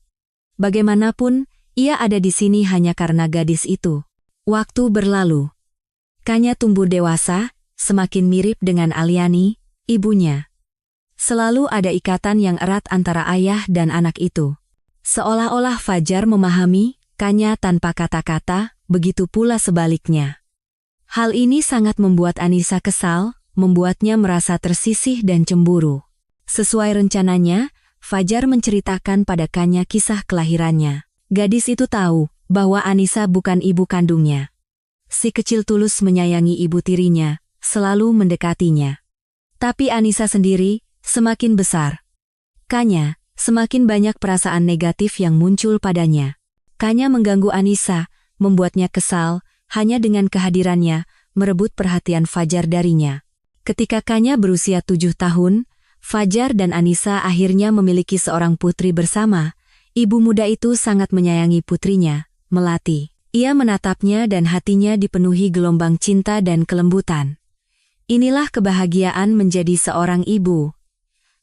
Bagaimanapun, ia ada di sini hanya karena gadis itu. Waktu berlalu. Kanya tumbuh dewasa, semakin mirip dengan Aliani, ibunya. Selalu ada ikatan yang erat antara ayah dan anak itu. Seolah-olah Fajar memahami Kanya tanpa kata-kata, begitu pula sebaliknya. Hal ini sangat membuat Anissa kesal, membuatnya merasa tersisih dan cemburu. Sesuai rencananya, Fajar menceritakan pada Kanya kisah kelahirannya. Gadis itu tahu bahwa Anissa bukan ibu kandungnya. Si kecil tulus menyayangi ibu tirinya, selalu mendekatinya. Tapi Anissa sendiri semakin besar. Kanya semakin banyak perasaan negatif yang muncul padanya. Kanya mengganggu Anissa, membuatnya kesal, hanya dengan kehadirannya, merebut perhatian Fajar darinya. Ketika Kanya berusia 7 tahun, Fajar dan Anissa akhirnya memiliki seorang putri bersama. Ibu muda itu sangat menyayangi putrinya, Melati. Ia menatapnya dan hatinya dipenuhi gelombang cinta dan kelembutan. Inilah kebahagiaan menjadi seorang ibu.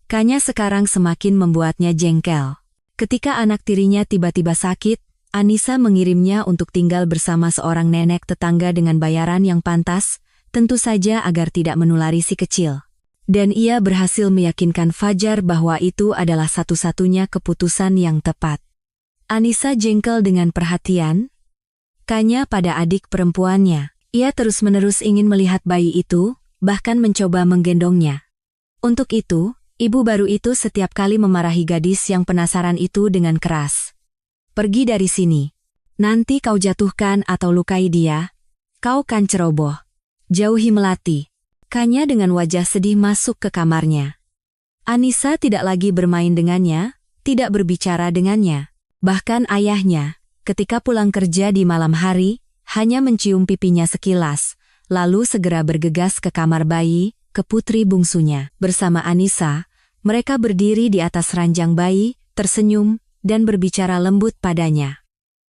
Kanya sekarang semakin membuatnya jengkel. Ketika anak tirinya tiba-tiba sakit, Anissa mengirimnya untuk tinggal bersama seorang nenek tetangga dengan bayaran yang pantas, tentu saja agar tidak menulari si kecil. Dan ia berhasil meyakinkan Fajar bahwa itu adalah satu-satunya keputusan yang tepat. Anissa jengkel dengan perhatian Kanya pada adik perempuannya. Ia terus-menerus ingin melihat bayi itu, bahkan mencoba menggendongnya. Untuk itu, ibu baru itu setiap kali memarahi gadis yang penasaran itu dengan keras. Pergi dari sini. Nanti kau jatuhkan atau lukai dia, kau kan ceroboh. Jauhi Melati. Kanya dengan wajah sedih masuk ke kamarnya. Anissa tidak lagi bermain dengannya, tidak berbicara dengannya. Bahkan ayahnya, ketika pulang kerja di malam hari, hanya mencium pipinya sekilas, lalu segera bergegas ke kamar bayi, ke putri bungsunya. Bersama Anissa, mereka berdiri di atas ranjang bayi, tersenyum, dan berbicara lembut padanya.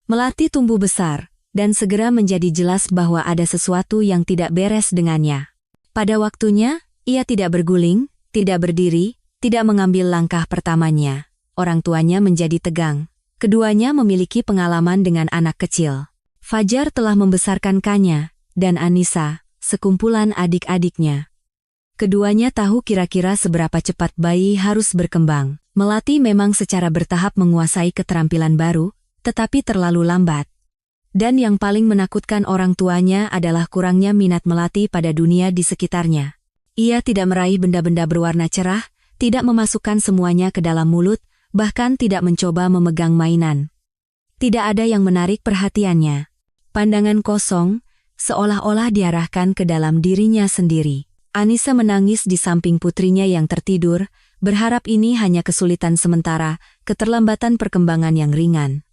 Melati tumbuh besar, dan segera menjadi jelas bahwa ada sesuatu yang tidak beres dengannya. Pada waktunya, ia tidak berguling, tidak berdiri, tidak mengambil langkah pertamanya. Orang tuanya menjadi tegang. Keduanya memiliki pengalaman dengan anak kecil. Fajar telah membesarkan Kanya, dan Anissa, sekumpulan adik-adiknya. Keduanya tahu kira-kira seberapa cepat bayi harus berkembang. Melati memang secara bertahap menguasai keterampilan baru, tetapi terlalu lambat. Dan yang paling menakutkan orang tuanya adalah kurangnya minat Melati pada dunia di sekitarnya. Ia tidak meraih benda-benda berwarna cerah, tidak memasukkan semuanya ke dalam mulut, bahkan tidak mencoba memegang mainan. Tidak ada yang menarik perhatiannya. Pandangan kosong, seolah-olah diarahkan ke dalam dirinya sendiri. Anissa menangis di samping putrinya yang tertidur, berharap ini hanya kesulitan sementara, keterlambatan perkembangan yang ringan.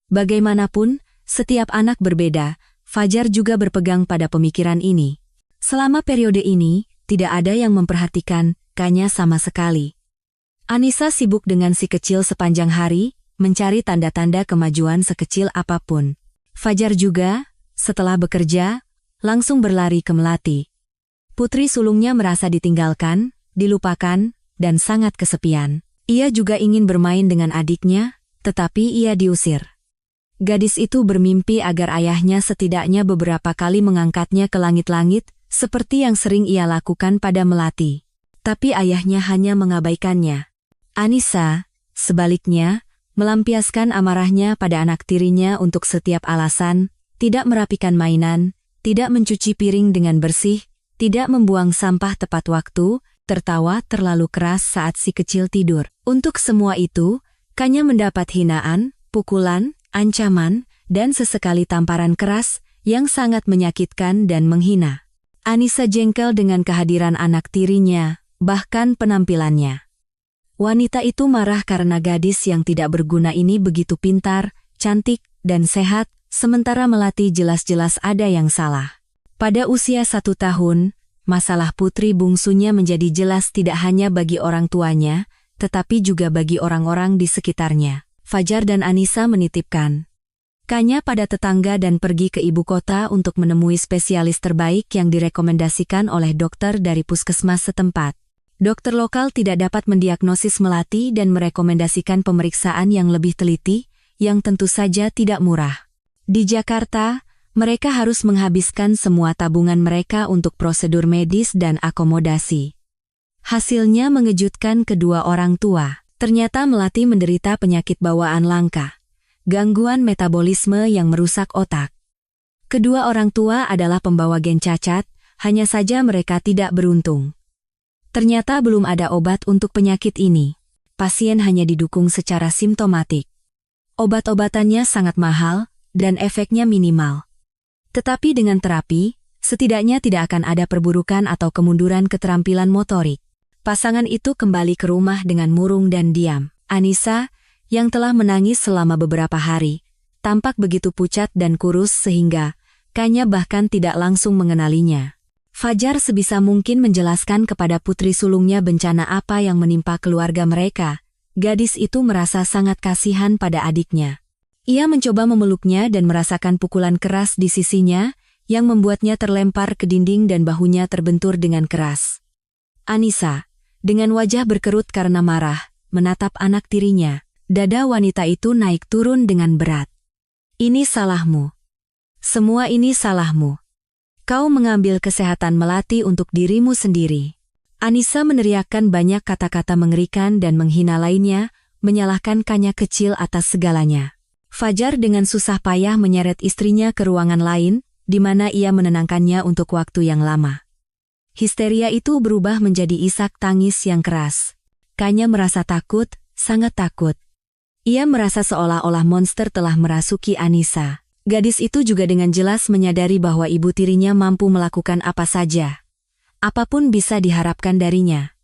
Bagaimanapun, setiap anak berbeda, Fajar juga berpegang pada pemikiran ini. Selama periode ini, tidak ada yang memperhatikan Kanya sama sekali. Anissa sibuk dengan si kecil sepanjang hari, mencari tanda-tanda kemajuan sekecil apapun. Fajar juga, setelah bekerja, langsung berlari ke Melati. Putri sulungnya merasa ditinggalkan, dilupakan, dan sangat kesepian. Ia juga ingin bermain dengan adiknya, tetapi ia diusir. Gadis itu bermimpi agar ayahnya setidaknya beberapa kali mengangkatnya ke langit-langit, seperti yang sering ia lakukan pada Melati. Tapi ayahnya hanya mengabaikannya. Anissa, sebaliknya, melampiaskan amarahnya pada anak tirinya untuk setiap alasan, tidak merapikan mainan, tidak mencuci piring dengan bersih, tidak membuang sampah tepat waktu, tertawa terlalu keras saat si kecil tidur. Untuk semua itu, Kanya mendapat hinaan, pukulan, ancaman, dan sesekali tamparan keras yang sangat menyakitkan dan menghina. Anissa jengkel dengan kehadiran anak tirinya, bahkan penampilannya. Wanita itu marah karena gadis yang tidak berguna ini begitu pintar, cantik, dan sehat, sementara Melati jelas-jelas ada yang salah. Pada usia 1 tahun, masalah putri bungsunya menjadi jelas tidak hanya bagi orang tuanya, tetapi juga bagi orang-orang di sekitarnya. Fajar dan Anissa menitipkan Kanya pada tetangga dan pergi ke ibu kota untuk menemui spesialis terbaik yang direkomendasikan oleh dokter dari puskesmas setempat. Dokter lokal tidak dapat mendiagnosis Melati dan merekomendasikan pemeriksaan yang lebih teliti, yang tentu saja tidak murah. Di Jakarta, mereka harus menghabiskan semua tabungan mereka untuk prosedur medis dan akomodasi. Hasilnya mengejutkan kedua orang tua. Ternyata Melati menderita penyakit bawaan langka, gangguan metabolisme yang merusak otak. Kedua orang tua adalah pembawa gen cacat, hanya saja mereka tidak beruntung. Ternyata belum ada obat untuk penyakit ini. Pasien hanya didukung secara simptomatik. Obat-obatannya sangat mahal, dan efeknya minimal. Tetapi dengan terapi, setidaknya tidak akan ada perburukan atau kemunduran keterampilan motorik. Pasangan itu kembali ke rumah dengan murung dan diam. Anissa, yang telah menangis selama beberapa hari, tampak begitu pucat dan kurus sehingga Kanya bahkan tidak langsung mengenalinya. Fajar sebisa mungkin menjelaskan kepada putri sulungnya bencana apa yang menimpa keluarga mereka. Gadis itu merasa sangat kasihan pada adiknya. Ia mencoba memeluknya dan merasakan pukulan keras di sisinya, yang membuatnya terlempar ke dinding dan bahunya terbentur dengan keras. Anissa, dengan wajah berkerut karena marah, menatap anak tirinya. Dada wanita itu naik turun dengan berat. Ini salahmu. Semua ini salahmu. Kau mengambil kesehatan Melati untuk dirimu sendiri. Anissa meneriakkan banyak kata-kata mengerikan dan menghina lainnya, menyalahkan Kanya kecil atas segalanya. Fajar dengan susah payah menyeret istrinya ke ruangan lain, di mana ia menenangkannya untuk waktu yang lama. Histeria itu berubah menjadi isak tangis yang keras. Kanya merasa takut, sangat takut. Ia merasa seolah-olah monster telah merasuki Anissa. Gadis itu juga dengan jelas menyadari bahwa ibu tirinya mampu melakukan apa saja. Apapun bisa diharapkan darinya.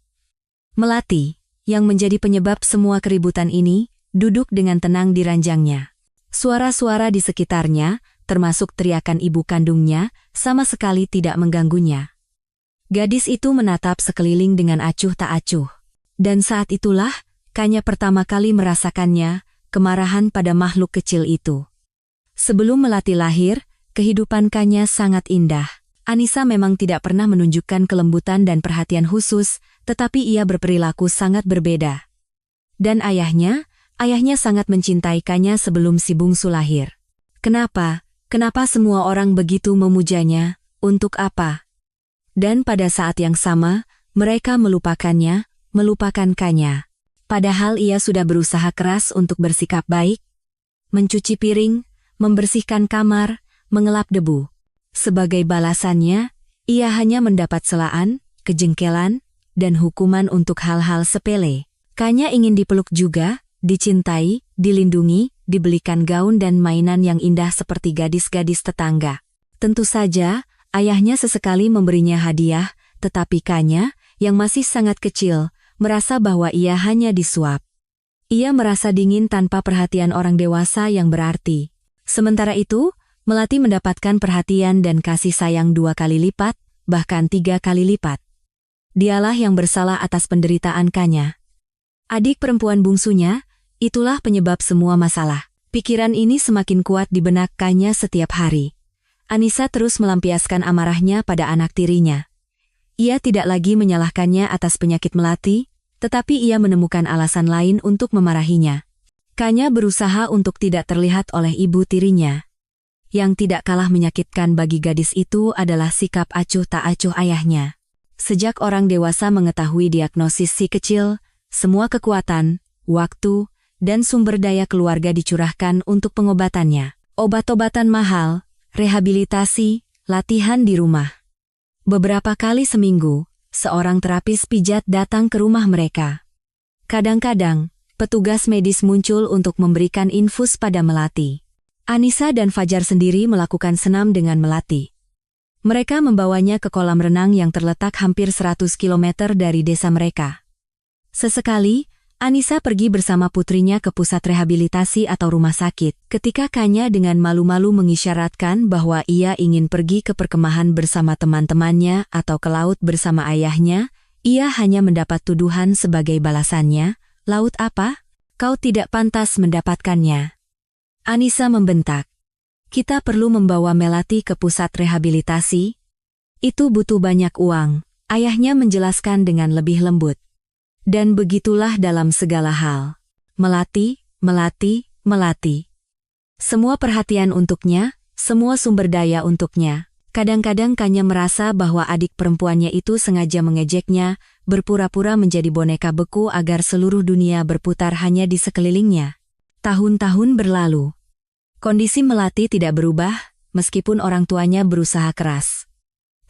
Melati, yang menjadi penyebab semua keributan ini, duduk dengan tenang di ranjangnya. Suara-suara di sekitarnya, termasuk teriakan ibu kandungnya, sama sekali tidak mengganggunya. Gadis itu menatap sekeliling dengan acuh tak acuh. Dan saat itulah, Kanya pertama kali merasakannya, kemarahan pada makhluk kecil itu. Sebelum Melati lahir, kehidupan Kanya sangat indah. Anissa memang tidak pernah menunjukkan kelembutan dan perhatian khusus, tetapi ia berperilaku sangat berbeda. Dan ayahnya sangat mencintai Kanya sebelum si bungsu lahir. Kenapa semua orang begitu memujanya, untuk apa? Dan pada saat yang sama, mereka melupakannya, melupakan Kanya. Padahal ia sudah berusaha keras untuk bersikap baik, mencuci piring, membersihkan kamar, mengelap debu. Sebagai balasannya, ia hanya mendapat celaan, kejengkelan, dan hukuman untuk hal-hal sepele. Kanya ingin dipeluk juga, dicintai, dilindungi, dibelikan gaun dan mainan yang indah seperti gadis-gadis tetangga. Tentu saja, ayahnya sesekali memberinya hadiah, tetapi Kanya, yang masih sangat kecil, merasa bahwa ia hanya disuap. Ia merasa dingin tanpa perhatian orang dewasa yang berarti. Sementara itu, Melati mendapatkan perhatian dan kasih sayang 2 kali lipat, bahkan 3 kali lipat. Dialah yang bersalah atas penderitaan Kanya. Adik perempuan bungsunya, itulah penyebab semua masalah. Pikiran ini semakin kuat di benak Kanya setiap hari. Anissa terus melampiaskan amarahnya pada anak tirinya. Ia tidak lagi menyalahkannya atas penyakit Melati, tetapi ia menemukan alasan lain untuk memarahinya. Kanya berusaha untuk tidak terlihat oleh ibu tirinya. Yang tidak kalah menyakitkan bagi gadis itu adalah sikap acuh tak acuh ayahnya. Sejak orang dewasa mengetahui diagnosis si kecil, semua kekuatan, waktu, dan sumber daya keluarga dicurahkan untuk pengobatannya. Obat-obatan mahal, rehabilitasi, latihan di rumah. Beberapa kali seminggu, seorang terapis pijat datang ke rumah mereka. Kadang-kadang, petugas medis muncul untuk memberikan infus pada Melati. Anissa dan Fajar sendiri melakukan senam dengan Melati. Mereka membawanya ke kolam renang yang terletak hampir 100 km dari desa mereka. Sesekali, Anissa pergi bersama putrinya ke pusat rehabilitasi atau rumah sakit. Ketika Kanya dengan malu-malu mengisyaratkan bahwa ia ingin pergi ke perkemahan bersama teman-temannya atau ke laut bersama ayahnya, ia hanya mendapat tuduhan sebagai balasannya, "Laut apa? Kau tidak pantas mendapatkannya." Anissa membentak, "Kita perlu membawa Melati ke pusat rehabilitasi. Itu butuh banyak uang," ayahnya menjelaskan dengan lebih lembut. Dan begitulah dalam segala hal. Melati, Melati, Melati. Semua perhatian untuknya, semua sumber daya untuknya. Kadang-kadang Kanya merasa bahwa adik perempuannya itu sengaja mengejeknya, berpura-pura menjadi boneka beku agar seluruh dunia berputar hanya di sekelilingnya. Tahun-tahun berlalu. Kondisi Melati tidak berubah, meskipun orang tuanya berusaha keras.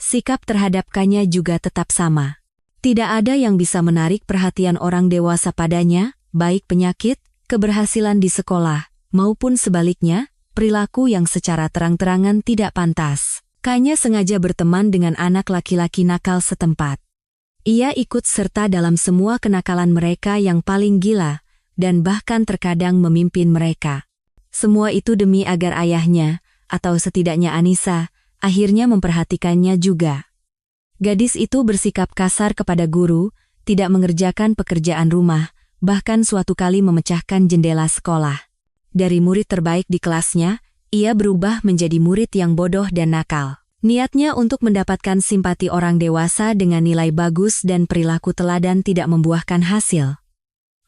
Sikap terhadap Kanya juga tetap sama. Tidak ada yang bisa menarik perhatian orang dewasa padanya, baik penyakit, keberhasilan di sekolah, maupun sebaliknya, perilaku yang secara terang-terangan tidak pantas. Kanya sengaja berteman dengan anak laki-laki nakal setempat. Ia ikut serta dalam semua kenakalan mereka yang paling gila, dan bahkan terkadang memimpin mereka. Semua itu demi agar ayahnya, atau setidaknya Anissa, akhirnya memperhatikannya juga. Gadis itu bersikap kasar kepada guru, tidak mengerjakan pekerjaan rumah, bahkan suatu kali memecahkan jendela sekolah. Dari murid terbaik di kelasnya, ia berubah menjadi murid yang bodoh dan nakal. Niatnya untuk mendapatkan simpati orang dewasa dengan nilai bagus dan perilaku teladan tidak membuahkan hasil.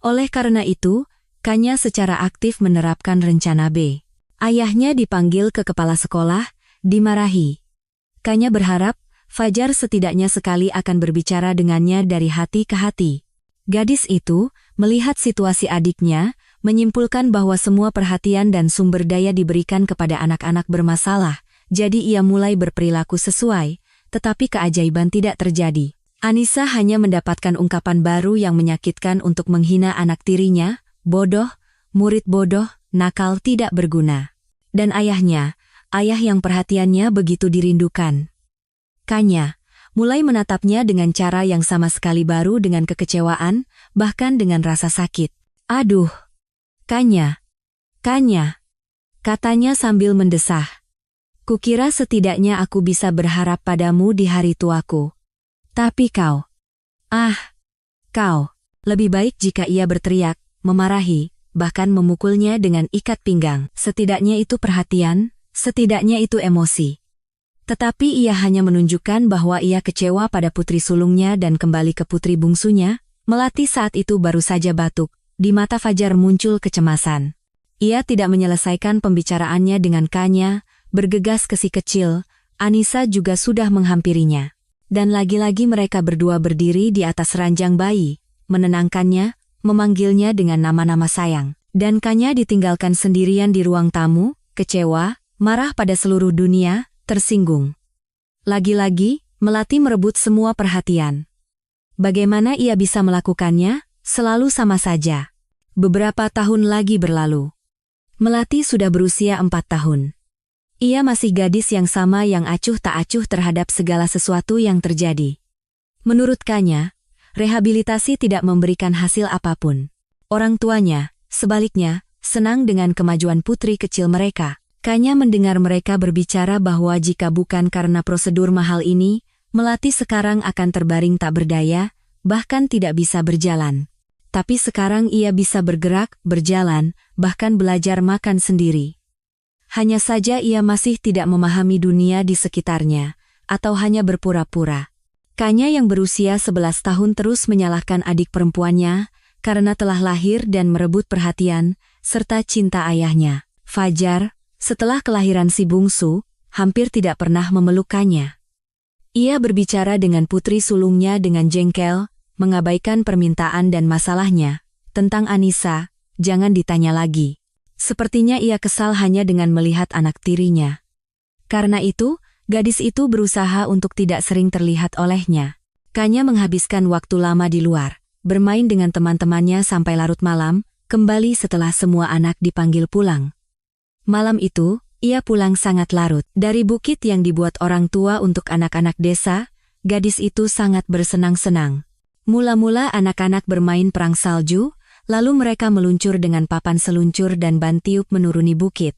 Oleh karena itu, Kanya secara aktif menerapkan rencana B. Ayahnya dipanggil ke kepala sekolah, dimarahi. Kanya berharap Fajar setidaknya sekali akan berbicara dengannya dari hati ke hati. Gadis itu, melihat situasi adiknya, menyimpulkan bahwa semua perhatian dan sumber daya diberikan kepada anak-anak bermasalah, jadi ia mulai berperilaku sesuai, tetapi keajaiban tidak terjadi. Anissa hanya mendapatkan ungkapan baru yang menyakitkan untuk menghina anak tirinya, bodoh, murid bodoh, nakal tidak berguna. Dan ayahnya, ayah yang perhatiannya begitu dirindukan. Kanya mulai menatapnya dengan cara yang sama sekali baru dengan kekecewaan, bahkan dengan rasa sakit. "Aduh, Kanya, Kanya," katanya sambil mendesah. "Kukira setidaknya aku bisa berharap padamu di hari tuaku. Tapi kau, kau." Lebih baik jika ia berteriak, memarahi, bahkan memukulnya dengan ikat pinggang. Setidaknya itu perhatian, setidaknya itu emosi. Tetapi ia hanya menunjukkan bahwa ia kecewa pada putri sulungnya dan kembali ke putri bungsunya. Melati saat itu baru saja batuk, di mata Fajar muncul kecemasan. Ia tidak menyelesaikan pembicaraannya dengan Kanya, bergegas ke si kecil, Anissa juga sudah menghampirinya. Dan lagi-lagi mereka berdua berdiri di atas ranjang bayi, menenangkannya, memanggilnya dengan nama-nama sayang. Dan Kanya ditinggalkan sendirian di ruang tamu, kecewa, marah pada seluruh dunia, tersinggung. Lagi-lagi, Melati merebut semua perhatian. Bagaimana ia bisa melakukannya? Selalu sama saja. Beberapa tahun lagi berlalu. Melati sudah berusia 4 tahun. Ia masih gadis yang sama yang acuh tak acuh terhadap segala sesuatu yang terjadi. Menurut Kanya, rehabilitasi tidak memberikan hasil apapun. Orang tuanya, sebaliknya, senang dengan kemajuan putri kecil mereka. Kanya mendengar mereka berbicara bahwa jika bukan karena prosedur mahal ini, Melati sekarang akan terbaring tak berdaya, bahkan tidak bisa berjalan. Tapi sekarang ia bisa bergerak, berjalan, bahkan belajar makan sendiri. Hanya saja ia masih tidak memahami dunia di sekitarnya, atau hanya berpura-pura. Kanya yang berusia 11 tahun terus menyalahkan adik perempuannya, karena telah lahir dan merebut perhatian, serta cinta ayahnya. Fajar, setelah kelahiran si bungsu, hampir tidak pernah memelukkannya. Ia berbicara dengan putri sulungnya dengan jengkel, mengabaikan permintaan dan masalahnya. Tentang Anissa, jangan ditanya lagi. Sepertinya ia kesal hanya dengan melihat anak tirinya. Karena itu, gadis itu berusaha untuk tidak sering terlihat olehnya. Kanya menghabiskan waktu lama di luar, bermain dengan teman-temannya sampai larut malam, kembali setelah semua anak dipanggil pulang. Malam itu, ia pulang sangat larut. Dari bukit yang dibuat orang tua untuk anak-anak desa, gadis itu sangat bersenang-senang. Mula-mula anak-anak bermain perang salju, Lalu mereka meluncur dengan papan seluncur dan ban tiup menuruni bukit.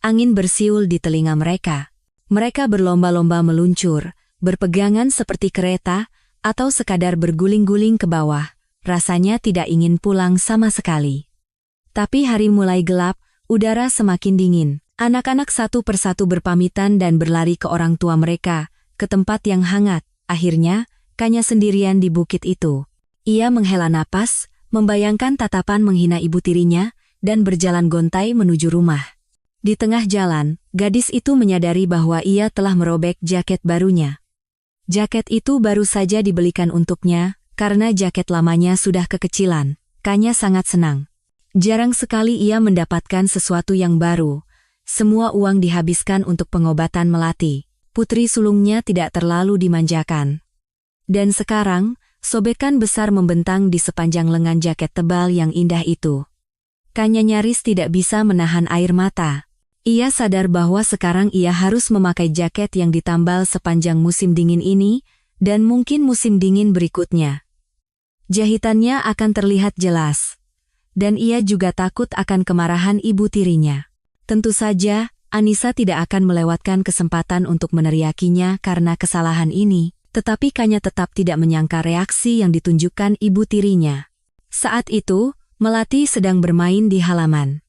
Angin bersiul di telinga mereka. Mereka berlomba-lomba meluncur, berpegangan seperti kereta, atau sekadar berguling-guling ke bawah. Rasanya tidak ingin pulang sama sekali. Tapi hari mulai gelap, udara semakin dingin. Anak-anak satu persatu berpamitan dan berlari ke orang tua mereka, ke tempat yang hangat. Akhirnya, Kanya sendirian di bukit itu. Ia menghela napas, membayangkan tatapan menghina ibu tirinya, dan berjalan gontai menuju rumah. Di tengah jalan, gadis itu menyadari bahwa ia telah merobek jaket barunya. Jaket itu baru saja dibelikan untuknya, karena jaket lamanya sudah kekecilan. Kanya sangat senang. Jarang sekali ia mendapatkan sesuatu yang baru. Semua uang dihabiskan untuk pengobatan Melati. Putri sulungnya tidak terlalu dimanjakan. Dan sekarang, sobekan besar membentang di sepanjang lengan jaket tebal yang indah itu. Kanya nyaris tidak bisa menahan air mata. Ia sadar bahwa sekarang ia harus memakai jaket yang ditambal sepanjang musim dingin ini, dan mungkin musim dingin berikutnya. Jahitannya akan terlihat jelas. Dan ia juga takut akan kemarahan ibu tirinya. Tentu saja, Anissa tidak akan melewatkan kesempatan untuk meneriakinya karena kesalahan ini. Tetapi Kanya tetap tidak menyangka reaksi yang ditunjukkan ibu tirinya. Saat itu, Melati sedang bermain di halaman.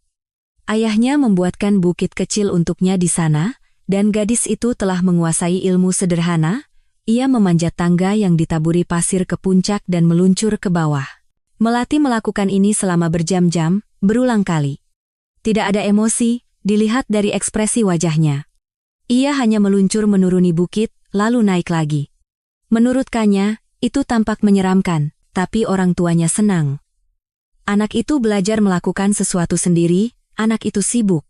Ayahnya membuatkan bukit kecil untuknya di sana, dan gadis itu telah menguasai ilmu sederhana. Ia memanjat tangga yang ditaburi pasir ke puncak dan meluncur ke bawah. Melati melakukan ini selama berjam-jam, berulang kali. Tidak ada emosi, dilihat dari ekspresi wajahnya. Ia hanya meluncur menuruni bukit, lalu naik lagi. Menurut Kanya, itu tampak menyeramkan, tapi orang tuanya senang. Anak itu belajar melakukan sesuatu sendiri, anak itu sibuk.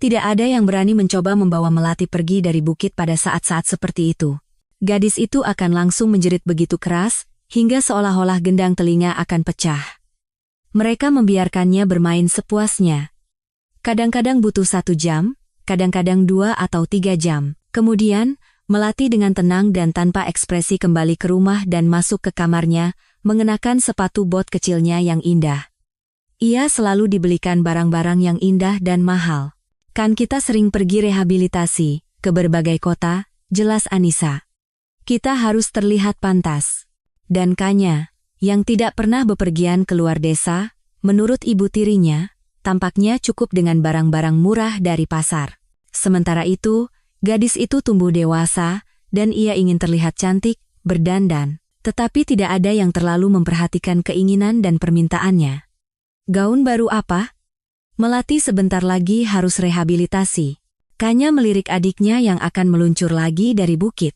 Tidak ada yang berani mencoba membawa Melati pergi dari bukit pada saat-saat seperti itu. Gadis itu akan langsung menjerit begitu keras, hingga seolah-olah gendang telinga akan pecah. Mereka membiarkannya bermain sepuasnya. Kadang-kadang butuh 1 jam, kadang-kadang 2 atau 3 jam. Kemudian, Melati dengan tenang dan tanpa ekspresi kembali ke rumah dan masuk ke kamarnya, mengenakan sepatu bot kecilnya yang indah. Ia selalu dibelikan barang-barang yang indah dan mahal. Kan kita sering pergi rehabilitasi, ke berbagai kota, jelas Anissa. Kita harus terlihat pantas. Dan Kanya, yang tidak pernah bepergian keluar desa, menurut ibu tirinya, tampaknya cukup dengan barang-barang murah dari pasar. Sementara itu, gadis itu tumbuh dewasa, dan ia ingin terlihat cantik, berdandan. Tetapi tidak ada yang terlalu memperhatikan keinginan dan permintaannya. Gaun baru apa? Melati sebentar lagi harus rehabilitasi. Kanya melirik adiknya yang akan meluncur lagi dari bukit.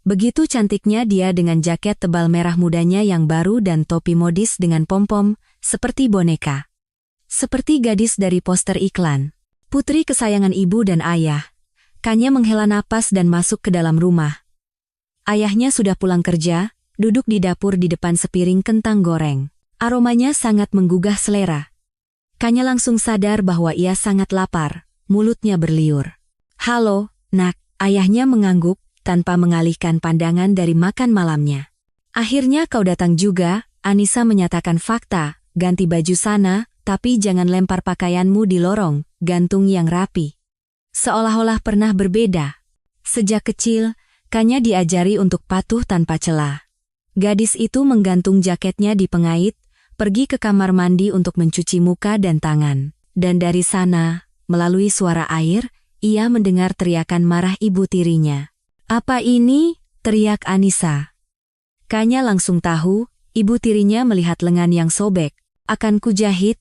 Begitu cantiknya dia dengan jaket tebal merah mudanya yang baru dan topi modis dengan pom-pom, seperti boneka. Seperti gadis dari poster iklan. Putri kesayangan ibu dan ayah. Kanya menghela napas dan masuk ke dalam rumah. Ayahnya sudah pulang kerja, duduk di dapur di depan sepiring kentang goreng. Aromanya sangat menggugah selera. Kanya langsung sadar bahwa ia sangat lapar, mulutnya berliur. "Halo, nak," ayahnya mengangguk, tanpa mengalihkan pandangan dari makan malamnya. "Akhirnya kau datang juga," Anissa menyatakan fakta, "ganti baju sana, tapi jangan lempar pakaianmu di lorong, gantung yang rapi." Seolah-olah pernah berbeda. Sejak kecil, Kanya diajari untuk patuh tanpa celah. Gadis itu menggantung jaketnya di pengait, pergi ke kamar mandi untuk mencuci muka dan tangan. Dan dari sana, melalui suara air, ia mendengar teriakan marah ibu tirinya. "Apa ini?" teriak Anissa. Kanya langsung tahu, ibu tirinya melihat lengan yang sobek. Akan kujahit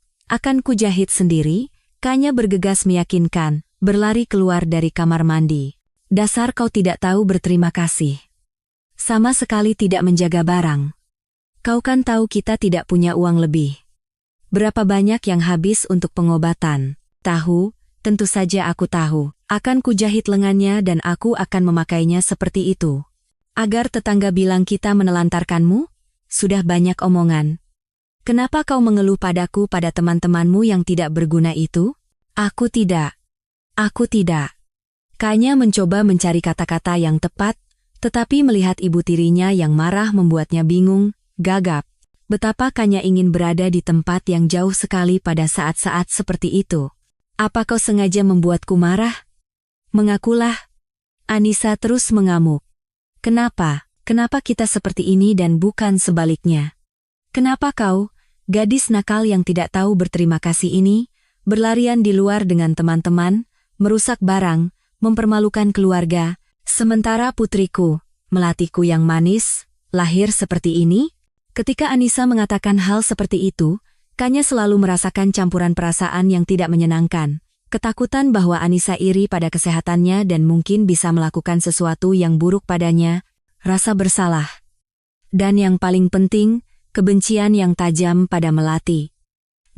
sendiri, Kanya bergegas meyakinkan. Berlari keluar dari kamar mandi. "Dasar kau tidak tahu berterima kasih. Sama sekali tidak menjaga barang. Kau kan tahu kita tidak punya uang lebih. Berapa banyak yang habis untuk pengobatan?" "Tahu, tentu saja aku tahu. Akan kujahit lengannya dan aku akan memakainya seperti itu. Agar tetangga bilang kita menelantarkanmu? Sudah banyak omongan. Kenapa kau mengeluh padaku pada teman-temanmu yang tidak berguna itu?" Aku tidak. Kanya mencoba mencari kata-kata yang tepat, tetapi melihat ibu tirinya yang marah membuatnya bingung, gagap. Betapa Kanya ingin berada di tempat yang jauh sekali pada saat-saat seperti itu. Apa kau sengaja membuatku marah? Mengakulah. Anissa terus mengamuk. Kenapa? Kenapa kita seperti ini dan bukan sebaliknya? Kenapa kau, gadis nakal yang tidak tahu berterima kasih ini, berlarian di luar dengan teman-teman, merusak barang, mempermalukan keluarga, sementara putriku, melatiku yang manis, lahir seperti ini? Ketika Anissa mengatakan hal seperti itu, Kanya selalu merasakan campuran perasaan yang tidak menyenangkan. Ketakutan bahwa Anissa iri pada kesehatannya dan mungkin bisa melakukan sesuatu yang buruk padanya, rasa bersalah. Dan yang paling penting, kebencian yang tajam pada Melati.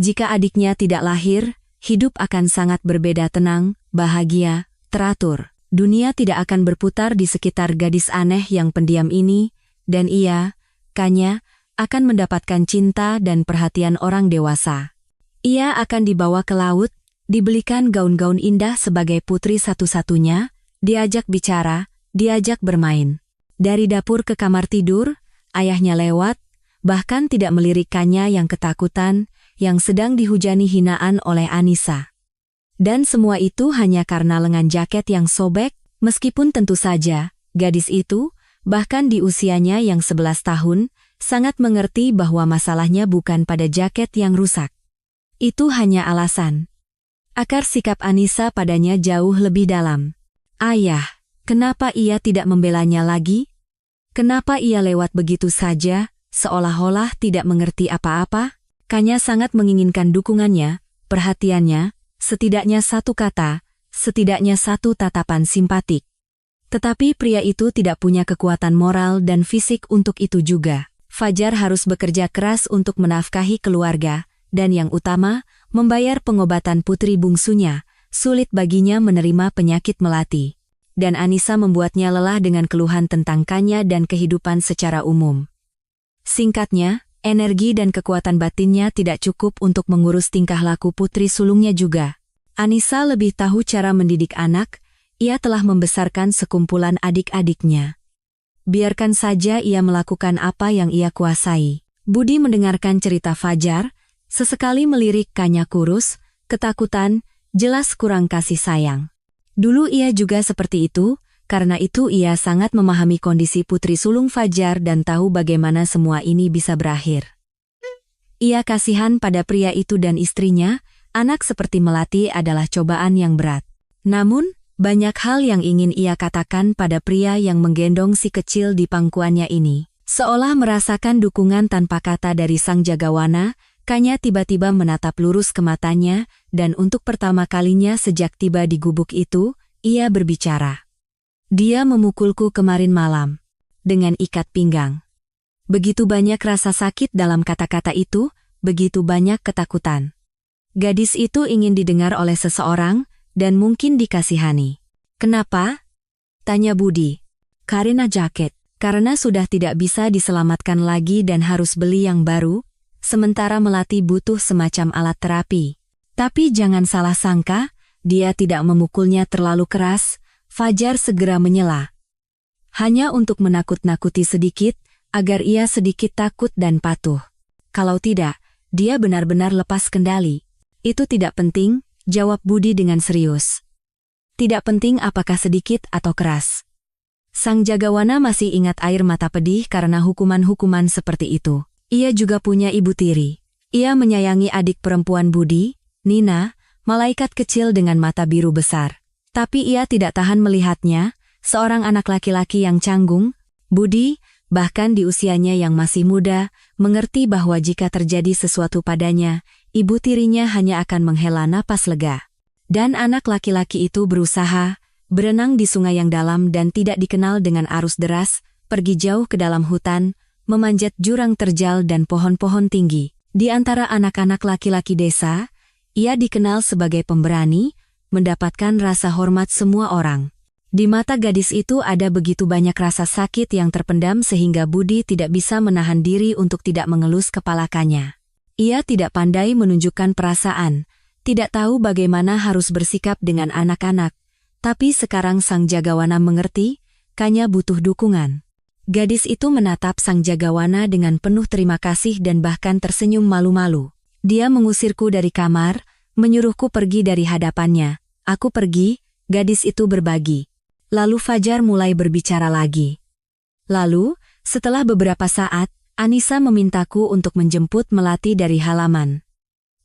Jika adiknya tidak lahir, hidup akan sangat berbeda, tenang, bahagia, teratur. Dunia tidak akan berputar di sekitar gadis aneh yang pendiam ini, dan ia, Kanya, akan mendapatkan cinta dan perhatian orang dewasa. Ia akan dibawa ke laut, dibelikan gaun-gaun indah sebagai putri satu-satunya, diajak bicara, diajak bermain. Dari dapur ke kamar tidur, ayahnya lewat, bahkan tidak melirik Kanya yang ketakutan, yang sedang dihujani hinaan oleh Anissa. Dan semua itu hanya karena lengan jaket yang sobek, meskipun tentu saja, gadis itu, bahkan di usianya yang 11 tahun, sangat mengerti bahwa masalahnya bukan pada jaket yang rusak. Itu hanya alasan. Akar sikap Anissa padanya jauh lebih dalam. Ayah, kenapa ia tidak membelanya lagi? Kenapa ia lewat begitu saja, seolah-olah tidak mengerti apa-apa? Kanya sangat menginginkan dukungannya, perhatiannya, setidaknya satu kata, setidaknya satu tatapan simpatik. Tetapi pria itu tidak punya kekuatan moral dan fisik untuk itu juga. Fajar harus bekerja keras untuk menafkahi keluarga, dan yang utama, membayar pengobatan putri bungsunya. Sulit baginya menerima penyakit Melati. Dan Anissa membuatnya lelah dengan keluhan tentang Kanya dan kehidupan secara umum. Singkatnya, energi dan kekuatan batinnya tidak cukup untuk mengurus tingkah laku putri sulungnya juga. Anissa lebih tahu cara mendidik anak, ia telah membesarkan sekumpulan adik-adiknya. Biarkan saja ia melakukan apa yang ia kuasai. Budi mendengarkan cerita Fajar, sesekali melirik Kanya kurus, ketakutan, jelas kurang kasih sayang. Dulu ia juga seperti itu, karena itu ia sangat memahami kondisi putri sulung Fajar dan tahu bagaimana semua ini bisa berakhir. Ia kasihan pada pria itu dan istrinya, anak seperti Melati adalah cobaan yang berat. Namun, banyak hal yang ingin ia katakan pada pria yang menggendong si kecil di pangkuannya ini. Seolah merasakan dukungan tanpa kata dari sang jagawana, Kanya tiba-tiba menatap lurus ke matanya, dan untuk pertama kalinya sejak tiba di gubuk itu, ia berbicara. Dia memukulku kemarin malam, dengan ikat pinggang. Begitu banyak rasa sakit dalam kata-kata itu, begitu banyak ketakutan. Gadis itu ingin didengar oleh seseorang, dan mungkin dikasihani. Kenapa? Tanya Budi. Karena jaket. Karena sudah tidak bisa diselamatkan lagi dan harus beli yang baru, sementara Melati butuh semacam alat terapi. Tapi jangan salah sangka, dia tidak memukulnya terlalu keras, Fajar segera menyela. Hanya untuk menakut-nakuti sedikit, agar ia sedikit takut dan patuh. Kalau tidak, dia benar-benar lepas kendali. Itu tidak penting, jawab Budi dengan serius. Tidak penting apakah sedikit atau keras. Sang jagawana masih ingat air mata pedih karena hukuman-hukuman seperti itu. Ia juga punya ibu tiri. Ia menyayangi adik perempuan Budi, Nina, malaikat kecil dengan mata biru besar. Tapi ia tidak tahan melihatnya, seorang anak laki-laki yang canggung. Budi, bahkan di usianya yang masih muda, mengerti bahwa jika terjadi sesuatu padanya, ibu tirinya hanya akan menghela napas lega. Dan anak laki-laki itu berusaha, berenang di sungai yang dalam dan tidak dikenal dengan arus deras, pergi jauh ke dalam hutan, memanjat jurang terjal dan pohon-pohon tinggi. Di antara anak-anak laki-laki desa, ia dikenal sebagai pemberani, mendapatkan rasa hormat semua orang. Di mata gadis itu ada begitu banyak rasa sakit yang terpendam sehingga Budi tidak bisa menahan diri untuk tidak mengelus kepala Kanya. Ia tidak pandai menunjukkan perasaan, tidak tahu bagaimana harus bersikap dengan anak-anak, tapi sekarang sang jagawana mengerti, Kanya butuh dukungan. Gadis itu menatap sang jagawana dengan penuh terima kasih dan bahkan tersenyum malu-malu. Dia mengusirku dari kamar, menyuruhku pergi dari hadapannya. Aku pergi, gadis itu berbagi. Lalu Fajar mulai berbicara lagi. Lalu, setelah beberapa saat, Anissa memintaku untuk menjemput Melati dari halaman.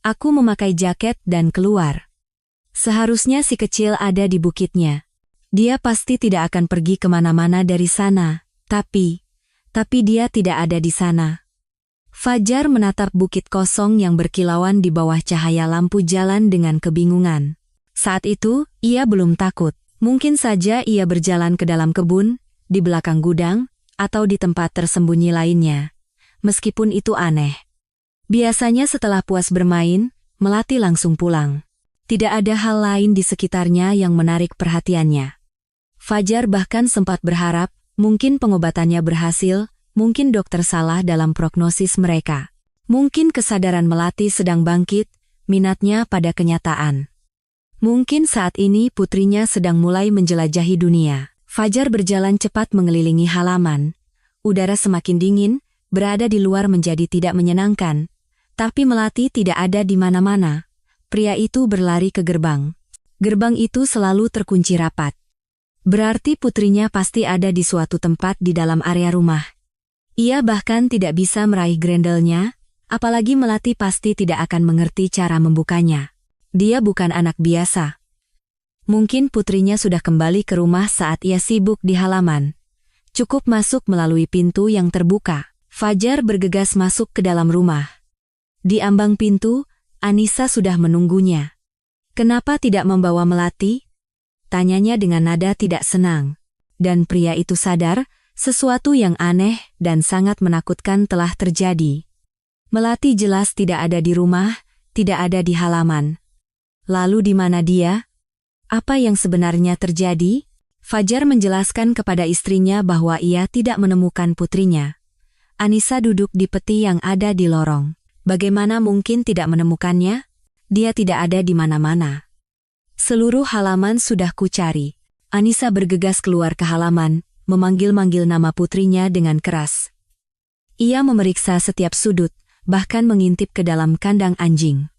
Aku memakai jaket dan keluar. Seharusnya si kecil ada di bukitnya. Dia pasti tidak akan pergi kemana-mana dari sana. Tapi dia tidak ada di sana. Fajar menatap bukit kosong yang berkilauan di bawah cahaya lampu jalan dengan kebingungan. Saat itu, ia belum takut. Mungkin saja ia berjalan ke dalam kebun, di belakang gudang, atau di tempat tersembunyi lainnya. Meskipun itu aneh. Biasanya setelah puas bermain, Melati langsung pulang. Tidak ada hal lain di sekitarnya yang menarik perhatiannya. Fajar bahkan sempat berharap, mungkin pengobatannya berhasil, mungkin dokter salah dalam prognosis mereka. Mungkin kesadaran Melati sedang bangkit, minatnya pada kenyataan. Mungkin saat ini putrinya sedang mulai menjelajahi dunia. Fajar berjalan cepat mengelilingi halaman. Udara semakin dingin, berada di luar menjadi tidak menyenangkan. Tapi Melati tidak ada di mana-mana. Pria itu berlari ke gerbang. Gerbang itu selalu terkunci rapat. Berarti putrinya pasti ada di suatu tempat di dalam area rumah. Ia bahkan tidak bisa meraih grendelnya, apalagi Melati pasti tidak akan mengerti cara membukanya. Dia bukan anak biasa. Mungkin putrinya sudah kembali ke rumah saat ia sibuk di halaman. Cukup masuk melalui pintu yang terbuka. Fajar bergegas masuk ke dalam rumah. Di ambang pintu, Anissa sudah menunggunya. Kenapa tidak membawa Melati? Tanyanya dengan nada tidak senang. Dan pria itu sadar, sesuatu yang aneh dan sangat menakutkan telah terjadi. Melati jelas tidak ada di rumah, tidak ada di halaman. Lalu di mana dia? Apa yang sebenarnya terjadi? Fajar menjelaskan kepada istrinya bahwa ia tidak menemukan putrinya. Anissa duduk di peti yang ada di lorong. Bagaimana mungkin tidak menemukannya? Dia tidak ada di mana-mana. Seluruh halaman sudah kucari. Anissa bergegas keluar ke halaman, memanggil-manggil nama putrinya dengan keras. Ia memeriksa setiap sudut, bahkan mengintip ke dalam kandang anjing.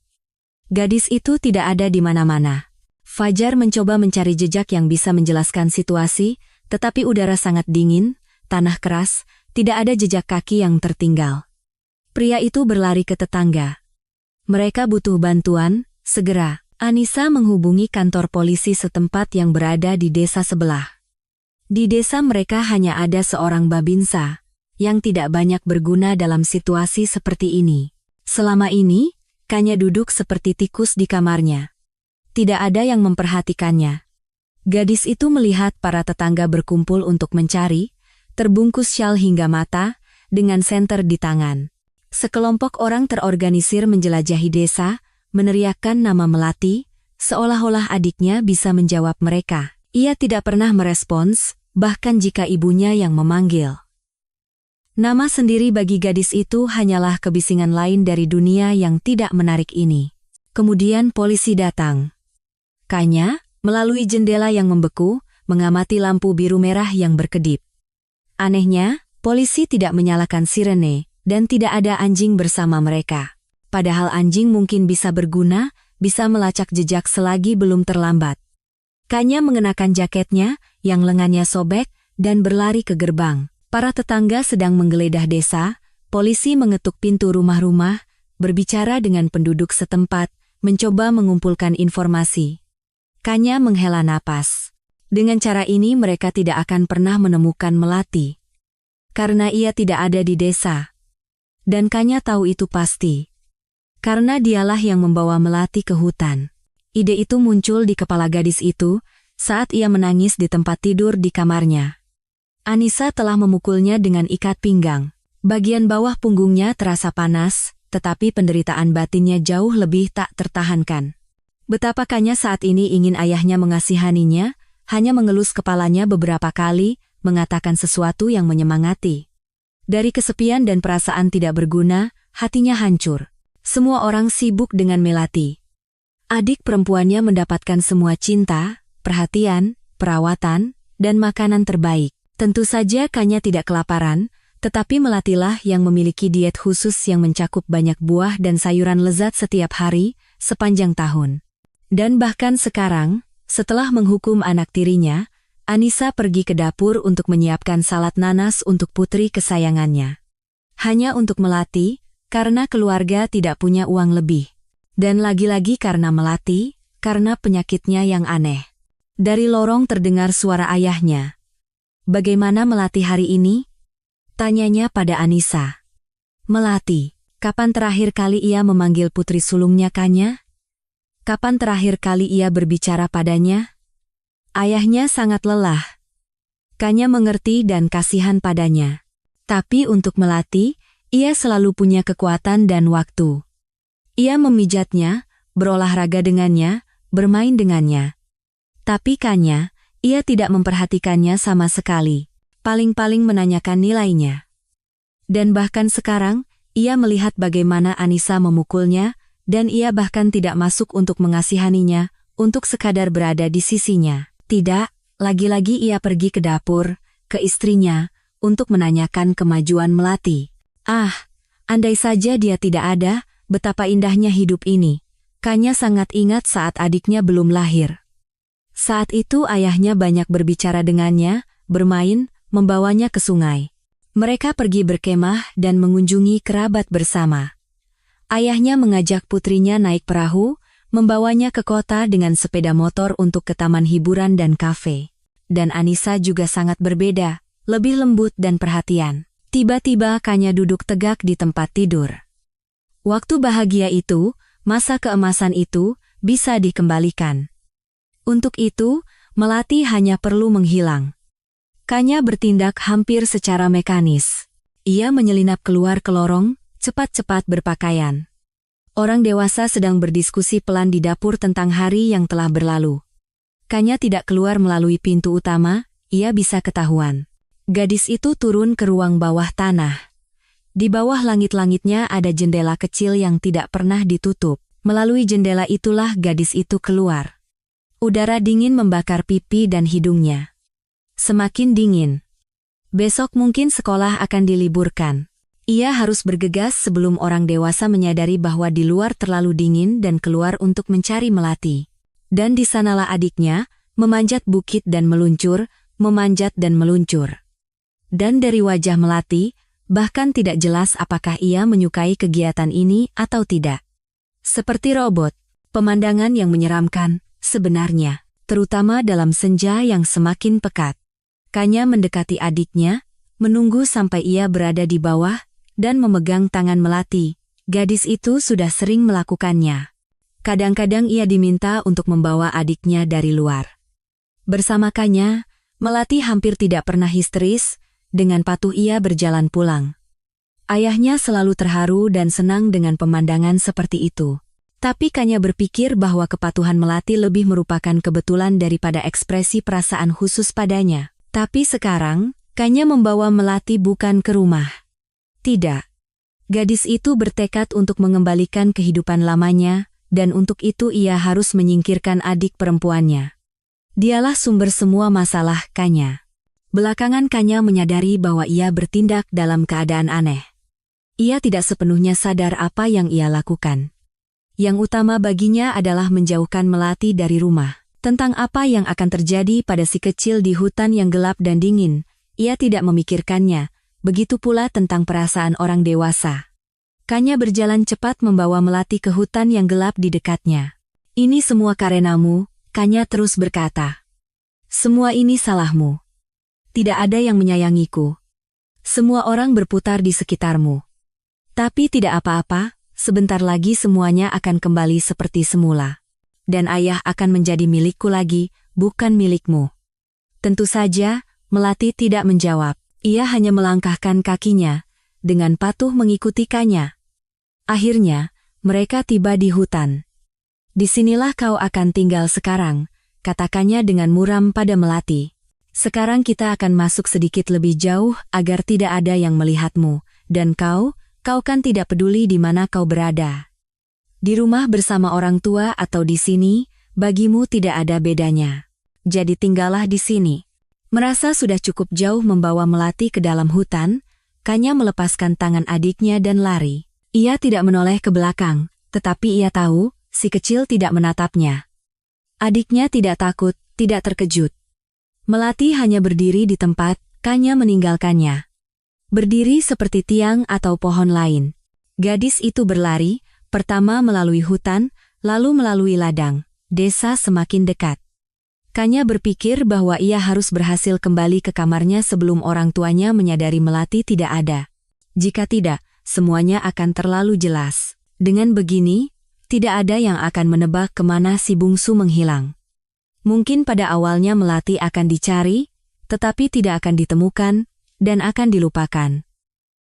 Gadis itu tidak ada di mana-mana. Fajar mencoba mencari jejak yang bisa menjelaskan situasi, tetapi udara sangat dingin, tanah keras, tidak ada jejak kaki yang tertinggal. Pria itu berlari ke tetangga. Mereka butuh bantuan, segera. Anissa menghubungi kantor polisi setempat yang berada di desa sebelah. Di desa mereka hanya ada seorang babinsa, yang tidak banyak berguna dalam situasi seperti ini. Selama ini, Kanya duduk seperti tikus di kamarnya. Tidak ada yang memperhatikannya. Gadis itu melihat para tetangga berkumpul untuk mencari, terbungkus syal hingga mata, dengan senter di tangan. Sekelompok orang terorganisir menjelajahi desa, meneriakkan nama Melati, seolah-olah adiknya bisa menjawab mereka. Ia tidak pernah merespons, bahkan jika ibunya yang memanggil. Nama sendiri bagi gadis itu hanyalah kebisingan lain dari dunia yang tidak menarik ini. Kemudian polisi datang. Kanya, melalui jendela yang membeku, mengamati lampu biru merah yang berkedip. Anehnya, polisi tidak menyalakan sirene, dan tidak ada anjing bersama mereka. Padahal anjing mungkin bisa berguna, bisa melacak jejak selagi belum terlambat. Kanya mengenakan jaketnya, yang lengannya sobek, dan berlari ke gerbang. Para tetangga sedang menggeledah desa, polisi mengetuk pintu rumah-rumah, berbicara dengan penduduk setempat, mencoba mengumpulkan informasi. Kanya menghela napas. Dengan cara ini mereka tidak akan pernah menemukan Melati. Karena ia tidak ada di desa. Dan Kanya tahu itu pasti. Karena dialah yang membawa Melati ke hutan. Ide itu muncul di kepala gadis itu, saat ia menangis di tempat tidur di kamarnya. Anissa telah memukulnya dengan ikat pinggang. Bagian bawah punggungnya terasa panas, tetapi penderitaan batinnya jauh lebih tak tertahankan. Betapa Kanya saat ini ingin ayahnya mengasihaninya, hanya mengelus kepalanya beberapa kali, mengatakan sesuatu yang menyemangati. Dari kesepian dan perasaan tidak berguna, hatinya hancur. Semua orang sibuk dengan Melati. Adik perempuannya mendapatkan semua cinta, perhatian, perawatan, dan makanan terbaik. Tentu saja Kanya tidak kelaparan, tetapi Melatilah yang memiliki diet khusus yang mencakup banyak buah dan sayuran lezat setiap hari, sepanjang tahun. Dan bahkan sekarang, setelah menghukum anak tirinya, Anissa pergi ke dapur untuk menyiapkan salad nanas untuk putri kesayangannya. Hanya untuk Melati, karena keluarga tidak punya uang lebih. Dan lagi-lagi karena Melati, karena penyakitnya yang aneh. Dari lorong terdengar suara ayahnya. "Bagaimana Melati hari ini?" tanyanya pada Anissa. "Melati, kapan terakhir kali ia memanggil putri sulungnya Kanya? Kapan terakhir kali ia berbicara padanya?" Ayahnya sangat lelah. Kanya mengerti dan kasihan padanya. Tapi untuk Melati, ia selalu punya kekuatan dan waktu. Ia memijatnya, berolahraga dengannya, bermain dengannya. Tapi Kanya, ia tidak memperhatikannya sama sekali. Paling-paling menanyakan nilainya. Dan bahkan sekarang, ia melihat bagaimana Anissa memukulnya, dan ia bahkan tidak masuk untuk mengasihaninya, untuk sekadar berada di sisinya. Tidak, lagi-lagi ia pergi ke dapur, ke istrinya, untuk menanyakan kemajuan Melati. Andai saja dia tidak ada, betapa indahnya hidup ini. Kanya sangat ingat saat adiknya belum lahir. Saat itu ayahnya banyak berbicara dengannya, bermain, membawanya ke sungai. Mereka pergi berkemah dan mengunjungi kerabat bersama. Ayahnya mengajak putrinya naik perahu, membawanya ke kota dengan sepeda motor untuk ke taman hiburan dan kafe. Dan Anissa juga sangat berbeda, lebih lembut dan perhatian. Tiba-tiba Kanya duduk tegak di tempat tidur. Waktu bahagia itu, masa keemasan itu, bisa dikembalikan. Untuk itu, Melati hanya perlu menghilang. Kanya bertindak hampir secara mekanis. Ia menyelinap keluar ke lorong, cepat-cepat berpakaian. Orang dewasa sedang berdiskusi pelan di dapur tentang hari yang telah berlalu. Kanya tidak keluar melalui pintu utama, ia bisa ketahuan. Gadis itu turun ke ruang bawah tanah. Di bawah langit-langitnya ada jendela kecil yang tidak pernah ditutup. Melalui jendela itulah gadis itu keluar. Udara dingin membakar pipi dan hidungnya. Semakin dingin. Besok mungkin sekolah akan diliburkan. Ia harus bergegas sebelum orang dewasa menyadari bahwa di luar terlalu dingin dan keluar untuk mencari Melati. Dan di sanalah adiknya, memanjat bukit dan meluncur, memanjat dan meluncur. Dan dari wajah Melati, bahkan tidak jelas apakah ia menyukai kegiatan ini atau tidak. Seperti robot, pemandangan yang menyeramkan, sebenarnya, terutama dalam senja yang semakin pekat. Kanya mendekati adiknya, menunggu sampai ia berada di bawah, dan memegang tangan Melati. Gadis itu sudah sering melakukannya. Kadang-kadang ia diminta untuk membawa adiknya dari luar. Bersama Kanya, Melati hampir tidak pernah histeris, dengan patuh ia berjalan pulang. Ayahnya selalu terharu dan senang dengan pemandangan seperti itu. Tapi Kanya berpikir bahwa kepatuhan Melati lebih merupakan kebetulan daripada ekspresi perasaan khusus padanya. Tapi sekarang, Kanya membawa Melati bukan ke rumah. Tidak. Gadis itu bertekad untuk mengembalikan kehidupan lamanya, dan untuk itu ia harus menyingkirkan adik perempuannya. Dialah sumber semua masalah Kanya. Belakangan Kanya menyadari bahwa ia bertindak dalam keadaan aneh. Ia tidak sepenuhnya sadar apa yang ia lakukan. Yang utama baginya adalah menjauhkan Melati dari rumah. Tentang apa yang akan terjadi pada si kecil di hutan yang gelap dan dingin, ia tidak memikirkannya, begitu pula tentang perasaan orang dewasa. Kanya berjalan cepat membawa Melati ke hutan yang gelap di dekatnya. "Ini semua karenamu," Kanya terus berkata. "Semua ini salahmu. Tidak ada yang menyayangiku. Semua orang berputar di sekitarmu. Tapi tidak apa-apa, sebentar lagi semuanya akan kembali seperti semula. Dan ayah akan menjadi milikku lagi, bukan milikmu." Tentu saja, Melati tidak menjawab. Ia hanya melangkahkan kakinya, dengan patuh mengikuti Kanya. Akhirnya, mereka tiba di hutan. "Disinilah kau akan tinggal sekarang," katakannya dengan muram pada Melati. "Sekarang kita akan masuk sedikit lebih jauh agar tidak ada yang melihatmu, dan kau kan tidak peduli di mana kau berada. Di rumah bersama orang tua atau di sini, bagimu tidak ada bedanya. Jadi tinggallah di sini." Merasa sudah cukup jauh membawa Melati ke dalam hutan, Kanya melepaskan tangan adiknya dan lari. Ia tidak menoleh ke belakang, tetapi ia tahu, si kecil tidak menatapnya. Adiknya tidak takut, tidak terkejut. Melati hanya berdiri di tempat, Kanya meninggalkannya. Berdiri seperti tiang atau pohon lain. Gadis itu berlari, pertama melalui hutan, lalu melalui ladang. Desa semakin dekat. Kanya berpikir bahwa ia harus berhasil kembali ke kamarnya sebelum orang tuanya menyadari Melati tidak ada. Jika tidak, semuanya akan terlalu jelas. Dengan begini, tidak ada yang akan menebak kemana si bungsu menghilang. Mungkin pada awalnya Melati akan dicari, tetapi tidak akan ditemukan, dan akan dilupakan.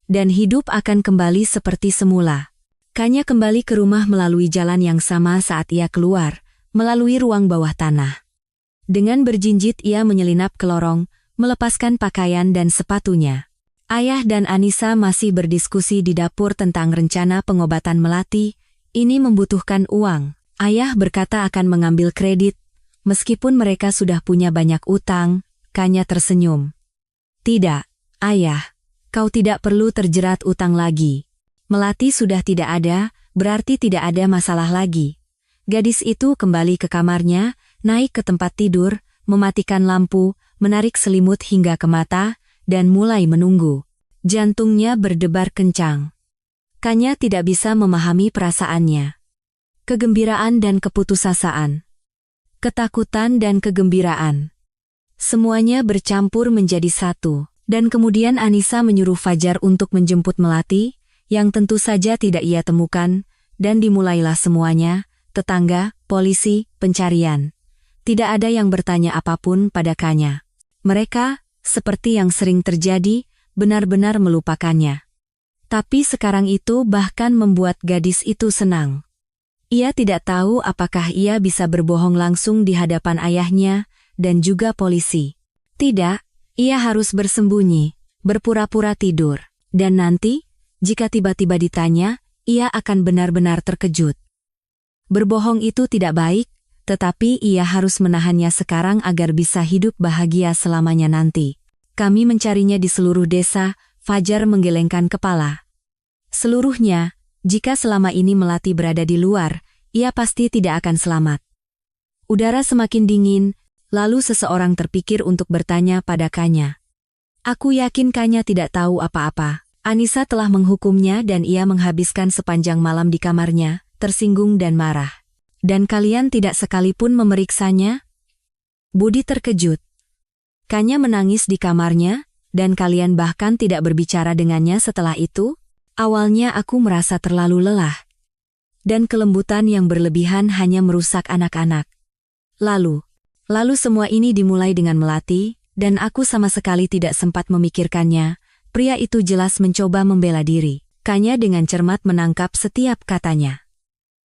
Dan hidup akan kembali seperti semula. Kanya kembali ke rumah melalui jalan yang sama saat ia keluar, melalui ruang bawah tanah. Dengan berjinjit ia menyelinap ke lorong, melepaskan pakaian dan sepatunya. Ayah dan Anissa masih berdiskusi di dapur tentang rencana pengobatan Melati. Ini membutuhkan uang. Ayah berkata akan mengambil kredit. Meskipun mereka sudah punya banyak utang, Kanya tersenyum. Tidak, Ayah. Kau tidak perlu terjerat utang lagi. Melati sudah tidak ada, berarti tidak ada masalah lagi. Gadis itu kembali ke kamarnya, naik ke tempat tidur, mematikan lampu, menarik selimut hingga ke mata, dan mulai menunggu. Jantungnya berdebar kencang. Kanya tidak bisa memahami perasaannya. Kegembiraan dan keputusasaan. Ketakutan dan kegembiraan. Semuanya bercampur menjadi satu. Dan kemudian Anissa menyuruh Fajar untuk menjemput Melati, yang tentu saja tidak ia temukan, dan dimulailah semuanya, tetangga, polisi, pencarian. Tidak ada yang bertanya apapun pada Kanya. Mereka, seperti yang sering terjadi, benar-benar melupakannya. Tapi sekarang itu bahkan membuat gadis itu senang. Ia tidak tahu apakah ia bisa berbohong langsung di hadapan ayahnya, dan juga polisi. Tidak, ia harus bersembunyi, berpura-pura tidur. Dan nanti, jika tiba-tiba ditanya, ia akan benar-benar terkejut. Berbohong itu tidak baik, tetapi ia harus menahannya sekarang agar bisa hidup bahagia selamanya nanti. Kami mencarinya di seluruh desa, Fajar menggelengkan kepala. Seluruhnya, jika selama ini Melati berada di luar, ia pasti tidak akan selamat. Udara semakin dingin, lalu seseorang terpikir untuk bertanya pada Kanya. Aku yakin Kanya tidak tahu apa-apa. Anissa telah menghukumnya dan ia menghabiskan sepanjang malam di kamarnya, tersinggung dan marah. Dan kalian tidak sekalipun memeriksanya? Budi terkejut. Kanya menangis di kamarnya, dan kalian bahkan tidak berbicara dengannya setelah itu? Awalnya aku merasa terlalu lelah. Dan kelembutan yang berlebihan hanya merusak anak-anak. Lalu semua ini dimulai dengan Melati, dan aku sama sekali tidak sempat memikirkannya. Pria itu jelas mencoba membela diri. Kanya dengan cermat menangkap setiap katanya.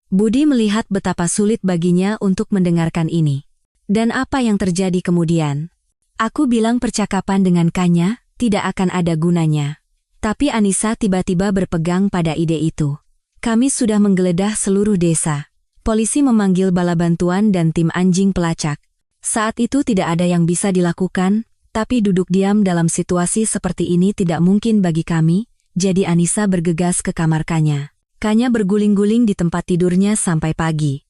Budi melihat betapa sulit baginya untuk mendengarkan ini. Dan apa yang terjadi kemudian? Aku bilang percakapan dengan Kanya tidak akan ada gunanya. Tapi Anissa tiba-tiba berpegang pada ide itu. Kami sudah menggeledah seluruh desa. Polisi memanggil bala bantuan dan tim anjing pelacak. Saat itu tidak ada yang bisa dilakukan, tapi duduk diam dalam situasi seperti ini tidak mungkin bagi kami, jadi Anissa bergegas ke kamar Kanya. Kanya berguling-guling di tempat tidurnya sampai pagi.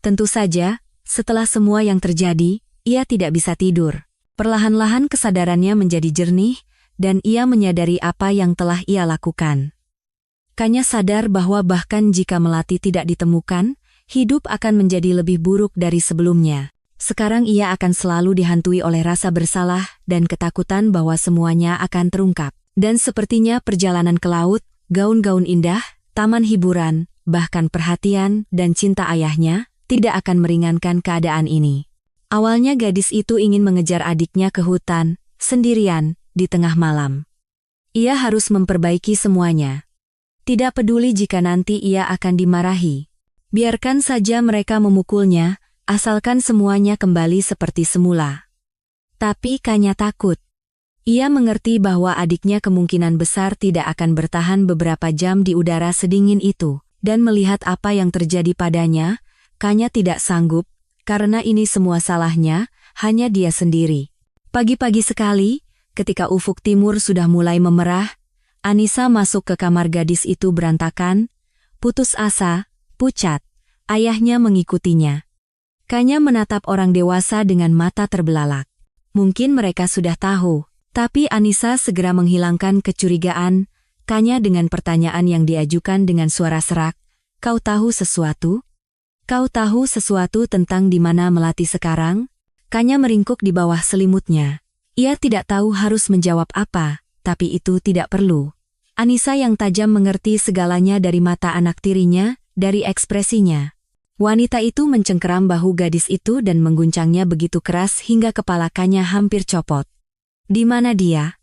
Tentu saja, setelah semua yang terjadi, ia tidak bisa tidur. Perlahan-lahan kesadarannya menjadi jernih, dan ia menyadari apa yang telah ia lakukan. Kanya sadar bahwa bahkan jika Melati tidak ditemukan, hidup akan menjadi lebih buruk dari sebelumnya. Sekarang ia akan selalu dihantui oleh rasa bersalah dan ketakutan bahwa semuanya akan terungkap. Dan sepertinya perjalanan ke laut, gaun-gaun indah, taman hiburan, bahkan perhatian dan cinta ayahnya, tidak akan meringankan keadaan ini. Awalnya gadis itu ingin mengejar adiknya ke hutan, sendirian, di tengah malam. Ia harus memperbaiki semuanya. Tidak peduli jika nanti ia akan dimarahi. Biarkan saja mereka memukulnya, asalkan semuanya kembali seperti semula. Tapi Kanya takut. Ia mengerti bahwa adiknya kemungkinan besar tidak akan bertahan beberapa jam di udara sedingin itu, dan melihat apa yang terjadi padanya, Kanya tidak sanggup, karena ini semua salahnya, hanya dia sendiri. Pagi-pagi sekali, ketika ufuk timur sudah mulai memerah, Anissa masuk ke kamar gadis itu berantakan, putus asa, pucat. Ayahnya mengikutinya. Kanya menatap orang dewasa dengan mata terbelalak. Mungkin mereka sudah tahu, tapi Anissa segera menghilangkan kecurigaan. Kanya dengan pertanyaan yang diajukan dengan suara serak, "Kau tahu sesuatu? Kau tahu sesuatu tentang di mana Melati sekarang?" Kanya meringkuk di bawah selimutnya. Ia tidak tahu harus menjawab apa, tapi itu tidak perlu. Anissa yang tajam mengerti segalanya dari mata anak tirinya, dari ekspresinya. Wanita itu mencengkeram bahu gadis itu dan mengguncangnya begitu keras hingga kepala Kanya hampir copot. "Di mana dia?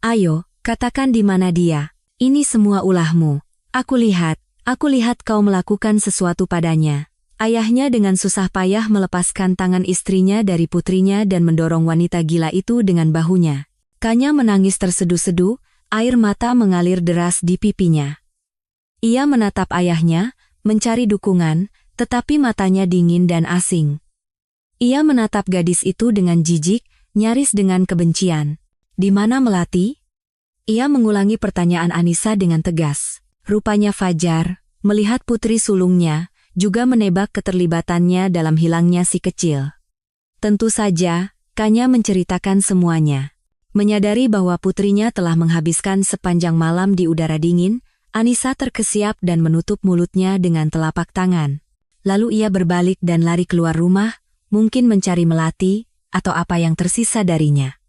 Ayo, katakan di mana dia. Ini semua ulahmu. Aku lihat kau melakukan sesuatu padanya." Ayahnya dengan susah payah melepaskan tangan istrinya dari putrinya dan mendorong wanita gila itu dengan bahunya. Kanya menangis terseduh-seduh, air mata mengalir deras di pipinya. Ia menatap ayahnya, mencari dukungan, tetapi matanya dingin dan asing. Ia menatap gadis itu dengan jijik, nyaris dengan kebencian. "Di mana Melati?" Ia mengulangi pertanyaan Anissa dengan tegas. Rupanya Fajar, melihat putri sulungnya, juga menebak keterlibatannya dalam hilangnya si kecil. Tentu saja, Kanya menceritakan semuanya. Menyadari bahwa putrinya telah menghabiskan sepanjang malam di udara dingin, Anissa terkesiap dan menutup mulutnya dengan telapak tangan. Lalu ia berbalik dan lari keluar rumah, mungkin mencari Melati, atau apa yang tersisa darinya.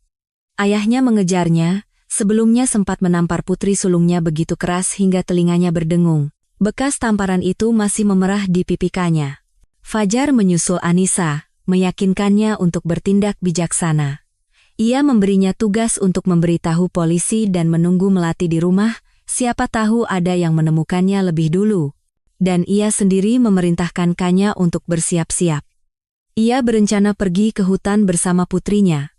Ayahnya mengejarnya, sebelumnya sempat menampar putri sulungnya begitu keras hingga telinganya berdengung. Bekas tamparan itu masih memerah di pipi Kanya. Fajar menyusul Anissa, meyakinkannya untuk bertindak bijaksana. Ia memberinya tugas untuk memberitahu polisi dan menunggu Melati di rumah, siapa tahu ada yang menemukannya lebih dulu. Dan ia sendiri memerintahkan Kanya untuk bersiap-siap. Ia berencana pergi ke hutan bersama putrinya.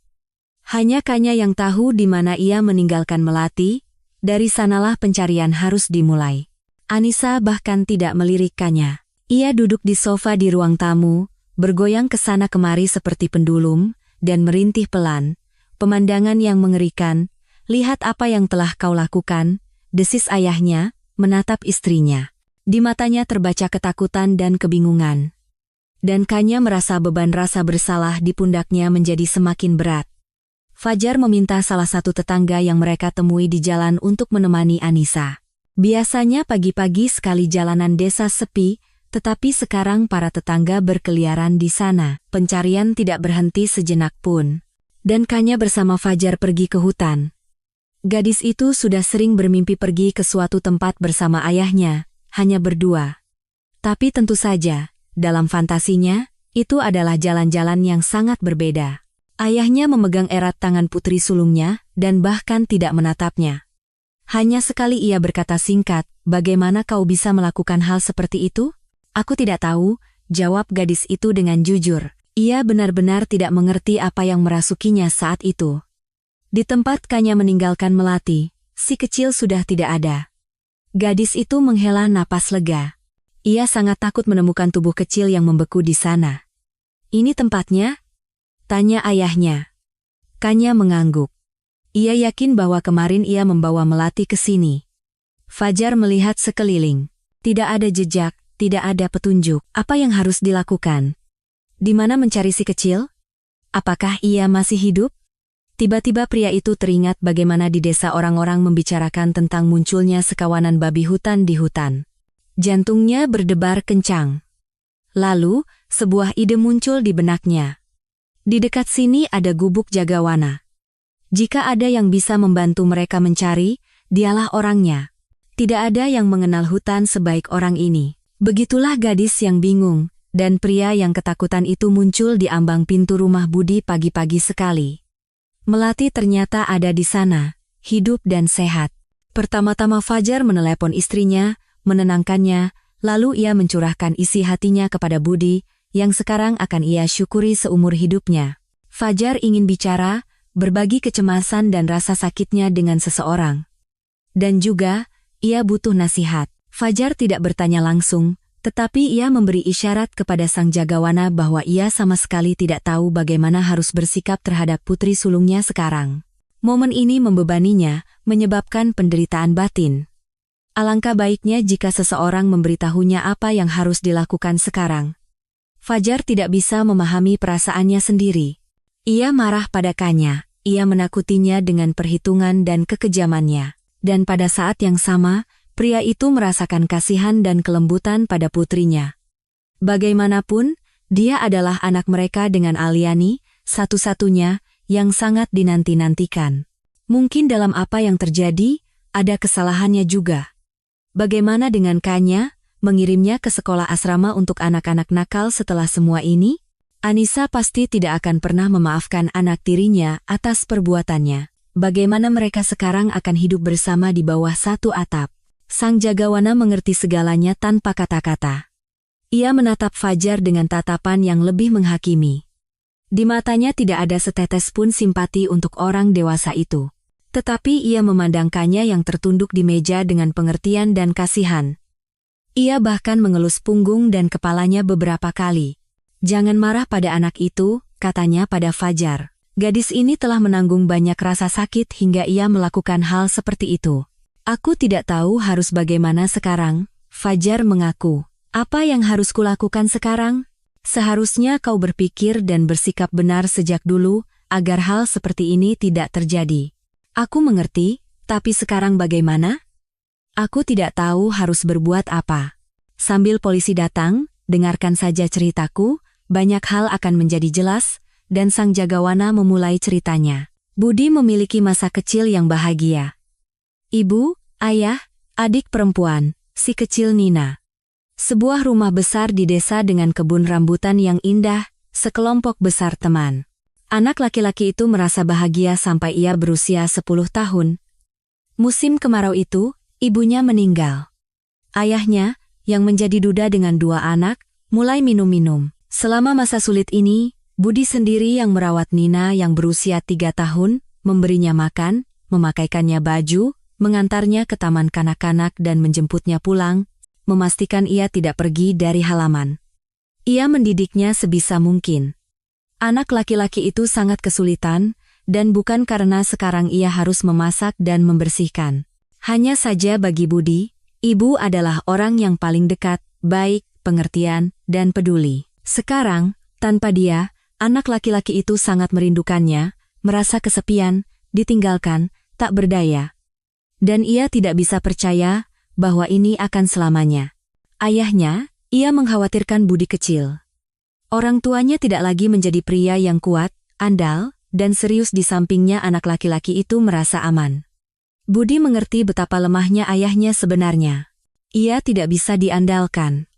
Hanya Kanya yang tahu di mana ia meninggalkan Melati, dari sanalah pencarian harus dimulai. Anissa bahkan tidak melirik Kanya. Ia duduk di sofa di ruang tamu, bergoyang ke sana kemari seperti pendulum, dan merintih pelan. "Pemandangan yang mengerikan, lihat apa yang telah kau lakukan," desis ayahnya, menatap istrinya. Di matanya terbaca ketakutan dan kebingungan. Dan Kanya merasa beban rasa bersalah di pundaknya menjadi semakin berat. Fajar meminta salah satu tetangga yang mereka temui di jalan untuk menemani Anissa. Biasanya pagi-pagi sekali jalanan desa sepi, tetapi sekarang para tetangga berkeliaran di sana. Pencarian tidak berhenti sejenak pun. Dan Kanya bersama Fajar pergi ke hutan. Gadis itu sudah sering bermimpi pergi ke suatu tempat bersama ayahnya, hanya berdua. Tapi tentu saja, dalam fantasinya, itu adalah jalan-jalan yang sangat berbeda. Ayahnya memegang erat tangan putri sulungnya, dan bahkan tidak menatapnya. Hanya sekali ia berkata singkat, "Bagaimana kau bisa melakukan hal seperti itu?" "Aku tidak tahu," jawab gadis itu dengan jujur. Ia benar-benar tidak mengerti apa yang merasukinya saat itu. Di tempat Kanya meninggalkan Melati, si kecil sudah tidak ada. Gadis itu menghela napas lega. Ia sangat takut menemukan tubuh kecil yang membeku di sana. "Ini tempatnya?" tanya ayahnya. Kanya mengangguk. Ia yakin bahwa kemarin ia membawa Melati ke sini. Fajar melihat sekeliling. Tidak ada jejak, tidak ada petunjuk. Apa yang harus dilakukan? Di mana mencari si kecil? Apakah ia masih hidup? Tiba-tiba pria itu teringat bagaimana di desa orang-orang membicarakan tentang munculnya sekawanan babi hutan di hutan. Jantungnya berdebar kencang. Lalu, sebuah ide muncul di benaknya. Di dekat sini ada gubuk jagawana. Jika ada yang bisa membantu mereka mencari, dialah orangnya. Tidak ada yang mengenal hutan sebaik orang ini. Begitulah gadis yang bingung, dan pria yang ketakutan itu muncul di ambang pintu rumah Budi pagi-pagi sekali. Melati ternyata ada di sana, hidup dan sehat. Pertama-tama Fajar menelepon istrinya, menenangkannya, lalu ia mencurahkan isi hatinya kepada Budi, yang sekarang akan ia syukuri seumur hidupnya. Fajar ingin bicara, berbagi kecemasan dan rasa sakitnya dengan seseorang. Dan juga, ia butuh nasihat. Fajar tidak bertanya langsung, Tetapi ia memberi isyarat kepada sang jagawana bahwa ia sama sekali tidak tahu bagaimana harus bersikap terhadap putri sulungnya sekarang. Momen ini membebaninya, menyebabkan penderitaan batin. Alangkah baiknya jika seseorang memberitahunya apa yang harus dilakukan sekarang. Fajar tidak bisa memahami perasaannya sendiri. Ia marah pada Kanya, ia menakutinya dengan perhitungan dan kekejamannya. Dan pada saat yang sama, pria itu merasakan kasihan dan kelembutan pada putrinya. Bagaimanapun, dia adalah anak mereka dengan Aliani, satu-satunya, yang sangat dinanti-nantikan. Mungkin dalam apa yang terjadi, ada kesalahannya juga. Bagaimana dengan Kanya, mengirimnya ke sekolah asrama untuk anak-anak nakal setelah semua ini? Anissa pasti tidak akan pernah memaafkan anak tirinya atas perbuatannya. Bagaimana mereka sekarang akan hidup bersama di bawah satu atap? Sang jagawana mengerti segalanya tanpa kata-kata. Ia menatap Fajar dengan tatapan yang lebih menghakimi. Di matanya tidak ada setetes pun simpati untuk orang dewasa itu. Tetapi ia memandangkannya yang tertunduk di meja dengan pengertian dan kasihan. Ia bahkan mengelus punggung dan kepalanya beberapa kali. "Jangan marah pada anak itu," katanya pada Fajar. "Gadis ini telah menanggung banyak rasa sakit hingga ia melakukan hal seperti itu. Aku tidak tahu harus bagaimana sekarang." Fajar mengaku. "Apa yang harus kulakukan sekarang? Seharusnya kau berpikir dan bersikap benar sejak dulu, agar hal seperti ini tidak terjadi." "Aku mengerti, tapi sekarang bagaimana? Aku tidak tahu harus berbuat apa. Sambil polisi datang, dengarkan saja ceritaku, banyak hal akan menjadi jelas." Dan sang jagawana memulai ceritanya. Budi memiliki masa kecil yang bahagia. Ibu, ayah, adik perempuan, si kecil Nina. Sebuah rumah besar di desa dengan kebun rambutan yang indah, sekelompok besar teman. Anak laki-laki itu merasa bahagia sampai ia berusia 10 tahun. Musim kemarau itu, ibunya meninggal. Ayahnya, yang menjadi duda dengan 2 anak, mulai minum-minum. Selama masa sulit ini, Budi sendiri yang merawat Nina yang berusia 3 tahun, memberinya makan, memakaikannya baju, mengantarnya ke taman kanak-kanak dan menjemputnya pulang, memastikan ia tidak pergi dari halaman. Ia mendidiknya sebisa mungkin. Anak laki-laki itu sangat kesulitan, dan bukan karena sekarang ia harus memasak dan membersihkan. Hanya saja bagi Budi, ibu adalah orang yang paling dekat, baik, pengertian, dan peduli. Sekarang, tanpa dia, anak laki-laki itu sangat merindukannya, merasa kesepian, ditinggalkan, tak berdaya. Dan ia tidak bisa percaya bahwa ini akan selamanya. Ayahnya, ia mengkhawatirkan Budi kecil. Orang tuanya tidak lagi menjadi pria yang kuat, andal, dan serius di sampingnya anak laki-laki itu merasa aman. Budi mengerti betapa lemahnya ayahnya sebenarnya. Ia tidak bisa diandalkan.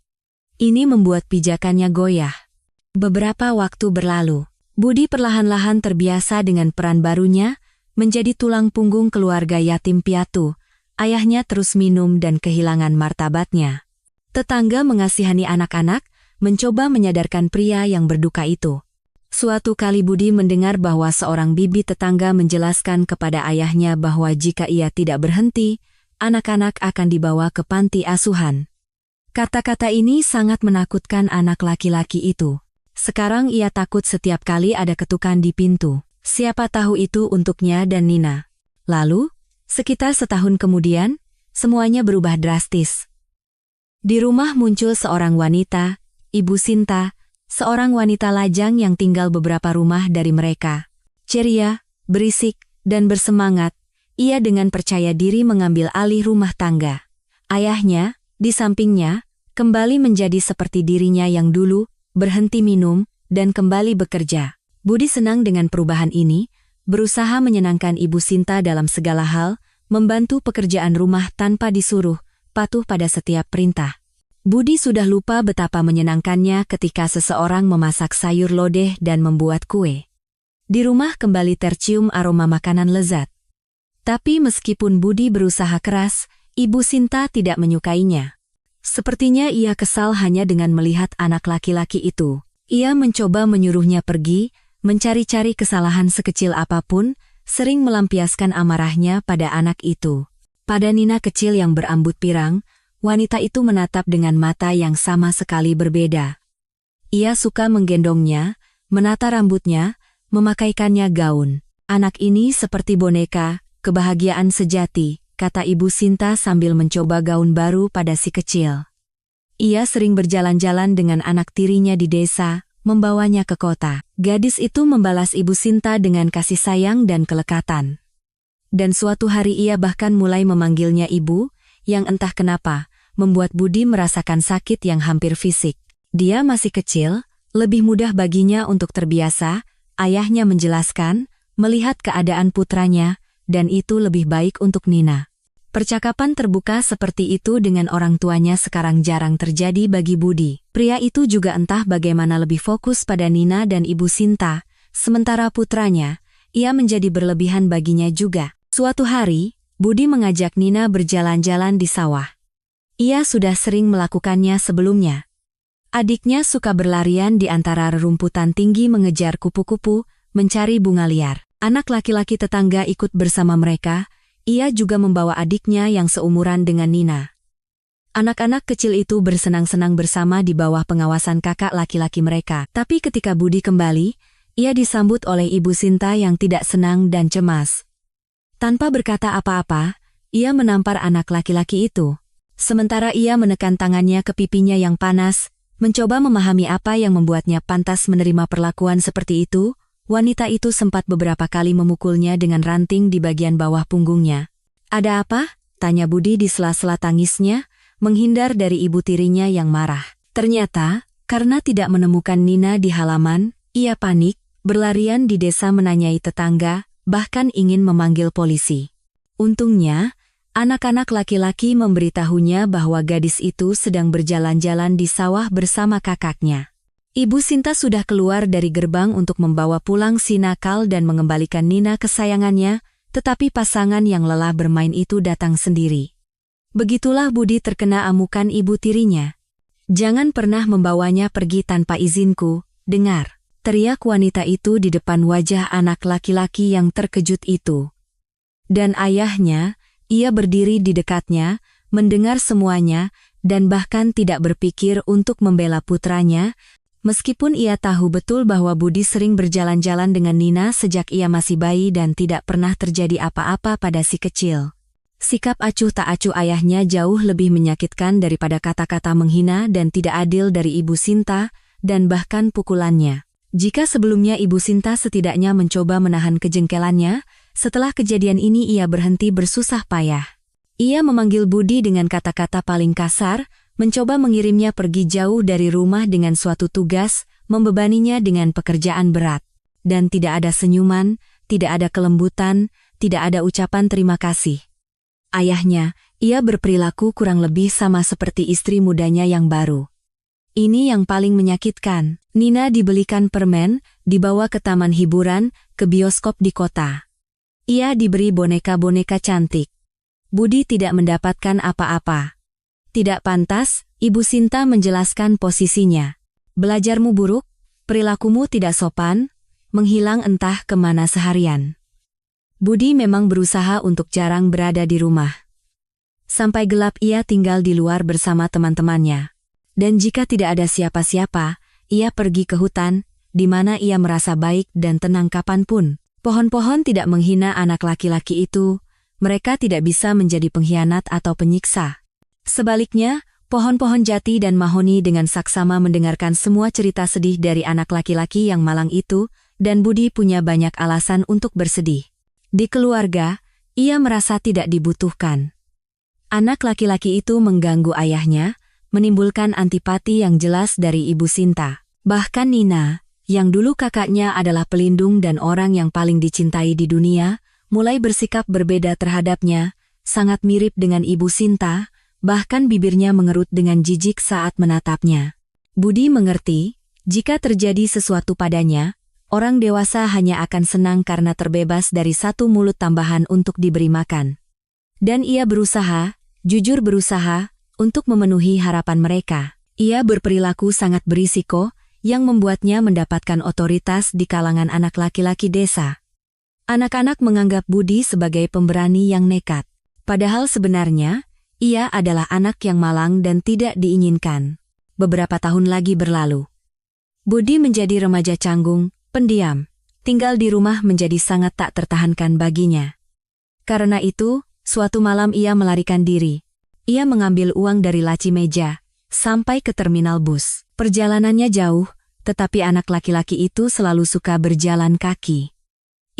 Ini membuat pijakannya goyah. Beberapa waktu berlalu, Budi perlahan-lahan terbiasa dengan peran barunya, menjadi tulang punggung keluarga yatim piatu. Ayahnya terus minum dan kehilangan martabatnya. Tetangga mengasihani anak-anak, mencoba menyadarkan pria yang berduka itu. Suatu kali Budi mendengar bahwa seorang bibi tetangga menjelaskan kepada ayahnya bahwa jika ia tidak berhenti, anak-anak akan dibawa ke panti asuhan. Kata-kata ini sangat menakutkan anak laki-laki itu. Sekarang ia takut setiap kali ada ketukan di pintu. Siapa tahu itu untuknya dan Nina. Lalu, sekitar setahun kemudian, semuanya berubah drastis. Di rumah muncul seorang wanita, Ibu Sinta, seorang wanita lajang yang tinggal beberapa rumah dari mereka. Ceria, berisik, dan bersemangat, ia dengan percaya diri mengambil alih rumah tangga. Ayahnya, di sampingnya, kembali menjadi seperti dirinya yang dulu, berhenti minum, dan kembali bekerja. Budi senang dengan perubahan ini, berusaha menyenangkan Ibu Sinta dalam segala hal, membantu pekerjaan rumah tanpa disuruh, patuh pada setiap perintah. Budi sudah lupa betapa menyenangkannya ketika seseorang memasak sayur lodeh dan membuat kue. Di rumah kembali tercium aroma makanan lezat. Tapi meskipun Budi berusaha keras, Ibu Sinta tidak menyukainya. Sepertinya ia kesal hanya dengan melihat anak laki-laki itu. Ia mencoba menyuruhnya pergi, mencari-cari kesalahan sekecil apapun, sering melampiaskan amarahnya pada anak itu. Pada Nina kecil yang berambut pirang, wanita itu menatap dengan mata yang sama sekali berbeda. Ia suka menggendongnya, menata rambutnya, memakaikannya gaun. Anak ini seperti boneka, kebahagiaan sejati, kata Ibu Sinta sambil mencoba gaun baru pada si kecil. Ia sering berjalan-jalan dengan anak tirinya di desa, membawanya ke kota. Gadis itu membalas Ibu Sinta dengan kasih sayang dan kelekatan. Dan suatu hari ia bahkan mulai memanggilnya ibu, yang entah kenapa, membuat Budi merasakan sakit yang hampir fisik. Dia masih kecil, lebih mudah baginya untuk terbiasa, ayahnya menjelaskan, melihat keadaan putranya, dan itu lebih baik untuk Nina. Percakapan terbuka seperti itu dengan orang tuanya sekarang jarang terjadi bagi Budi. Pria itu juga entah bagaimana lebih fokus pada Nina dan Ibu Sinta, sementara putranya, ia menjadi berlebihan baginya juga. Suatu hari, Budi mengajak Nina berjalan-jalan di sawah. Ia sudah sering melakukannya sebelumnya. Adiknya suka berlarian di antara rerumputan tinggi mengejar kupu-kupu, mencari bunga liar. Anak laki-laki tetangga ikut bersama mereka, ia juga membawa adiknya yang seumuran dengan Nina. Anak-anak kecil itu bersenang-senang bersama di bawah pengawasan kakak laki-laki mereka. Tapi ketika Budi kembali, ia disambut oleh Ibu Sinta yang tidak senang dan cemas. Tanpa berkata apa-apa, ia menampar anak laki-laki itu. Sementara ia menekan tangannya ke pipinya yang panas, mencoba memahami apa yang membuatnya pantas menerima perlakuan seperti itu, wanita itu sempat beberapa kali memukulnya dengan ranting di bagian bawah punggungnya. "Ada apa?" tanya Budi di sela-sela tangisnya, menghindar dari ibu tirinya yang marah. Ternyata, karena tidak menemukan Nina di halaman, ia panik, berlarian di desa menanyai tetangga, bahkan ingin memanggil polisi. Untungnya, anak-anak laki-laki memberitahunya bahwa gadis itu sedang berjalan-jalan di sawah bersama kakaknya. Ibu Sinta sudah keluar dari gerbang untuk membawa pulang si nakal dan mengembalikan Nina kesayangannya, tetapi pasangan yang lelah bermain itu datang sendiri. Begitulah Budi terkena amukan ibu tirinya. "Jangan pernah membawanya pergi tanpa izinku, dengar," teriak wanita itu di depan wajah anak laki-laki yang terkejut itu. Dan ayahnya, ia berdiri di dekatnya, mendengar semuanya, dan bahkan tidak berpikir untuk membela putranya, meskipun ia tahu betul bahwa Budi sering berjalan-jalan dengan Nina sejak ia masih bayi dan tidak pernah terjadi apa-apa pada si kecil. Sikap acuh tak acuh ayahnya jauh lebih menyakitkan daripada kata-kata menghina dan tidak adil dari Ibu Sinta, dan bahkan pukulannya. Jika sebelumnya Ibu Sinta setidaknya mencoba menahan kejengkelannya, setelah kejadian ini ia berhenti bersusah payah. Ia memanggil Budi dengan kata-kata paling kasar, mencoba mengirimnya pergi jauh dari rumah dengan suatu tugas, membebaninya dengan pekerjaan berat. Dan tidak ada senyuman, tidak ada kelembutan, tidak ada ucapan terima kasih. Ayahnya, ia berperilaku kurang lebih sama seperti istri mudanya yang baru. Ini yang paling menyakitkan. Nina dibelikan permen, dibawa ke taman hiburan, ke bioskop di kota. Ia diberi boneka-boneka cantik. Budi tidak mendapatkan apa-apa. Tidak pantas, Ibu Sinta menjelaskan posisinya. "Belajarmu buruk, perilakumu tidak sopan, menghilang entah kemana seharian." Budi memang berusaha untuk jarang berada di rumah. Sampai gelap ia tinggal di luar bersama teman-temannya. Dan jika tidak ada siapa-siapa, ia pergi ke hutan, di mana ia merasa baik dan tenang kapanpun. Pohon-pohon tidak menghina anak laki-laki itu, mereka tidak bisa menjadi pengkhianat atau penyiksa. Sebaliknya, pohon-pohon jati dan mahoni dengan saksama mendengarkan semua cerita sedih dari anak laki-laki yang malang itu, dan Budi punya banyak alasan untuk bersedih. Di keluarga, ia merasa tidak dibutuhkan. Anak laki-laki itu mengganggu ayahnya, menimbulkan antipati yang jelas dari Ibu Sinta. Bahkan Nina, yang dulu kakaknya adalah pelindung dan orang yang paling dicintai di dunia, mulai bersikap berbeda terhadapnya, sangat mirip dengan Ibu Sinta, bahkan bibirnya mengerut dengan jijik saat menatapnya. Budi mengerti, jika terjadi sesuatu padanya, orang dewasa hanya akan senang karena terbebas dari satu mulut tambahan untuk diberi makan. Dan ia berusaha, jujur berusaha, untuk memenuhi harapan mereka. Ia berperilaku sangat berisiko, yang membuatnya mendapatkan otoritas di kalangan anak laki-laki desa. Anak-anak menganggap Budi sebagai pemberani yang nekat. Padahal sebenarnya, Ia adalah anak yang malang dan tidak diinginkan. Beberapa tahun lagi berlalu. Budi menjadi remaja canggung, pendiam. Tinggal di rumah menjadi sangat tak tertahankan baginya. Karena itu, suatu malam ia melarikan diri. Ia mengambil uang dari laci meja, sampai ke terminal bus. Perjalanannya jauh, tetapi anak laki-laki itu selalu suka berjalan kaki.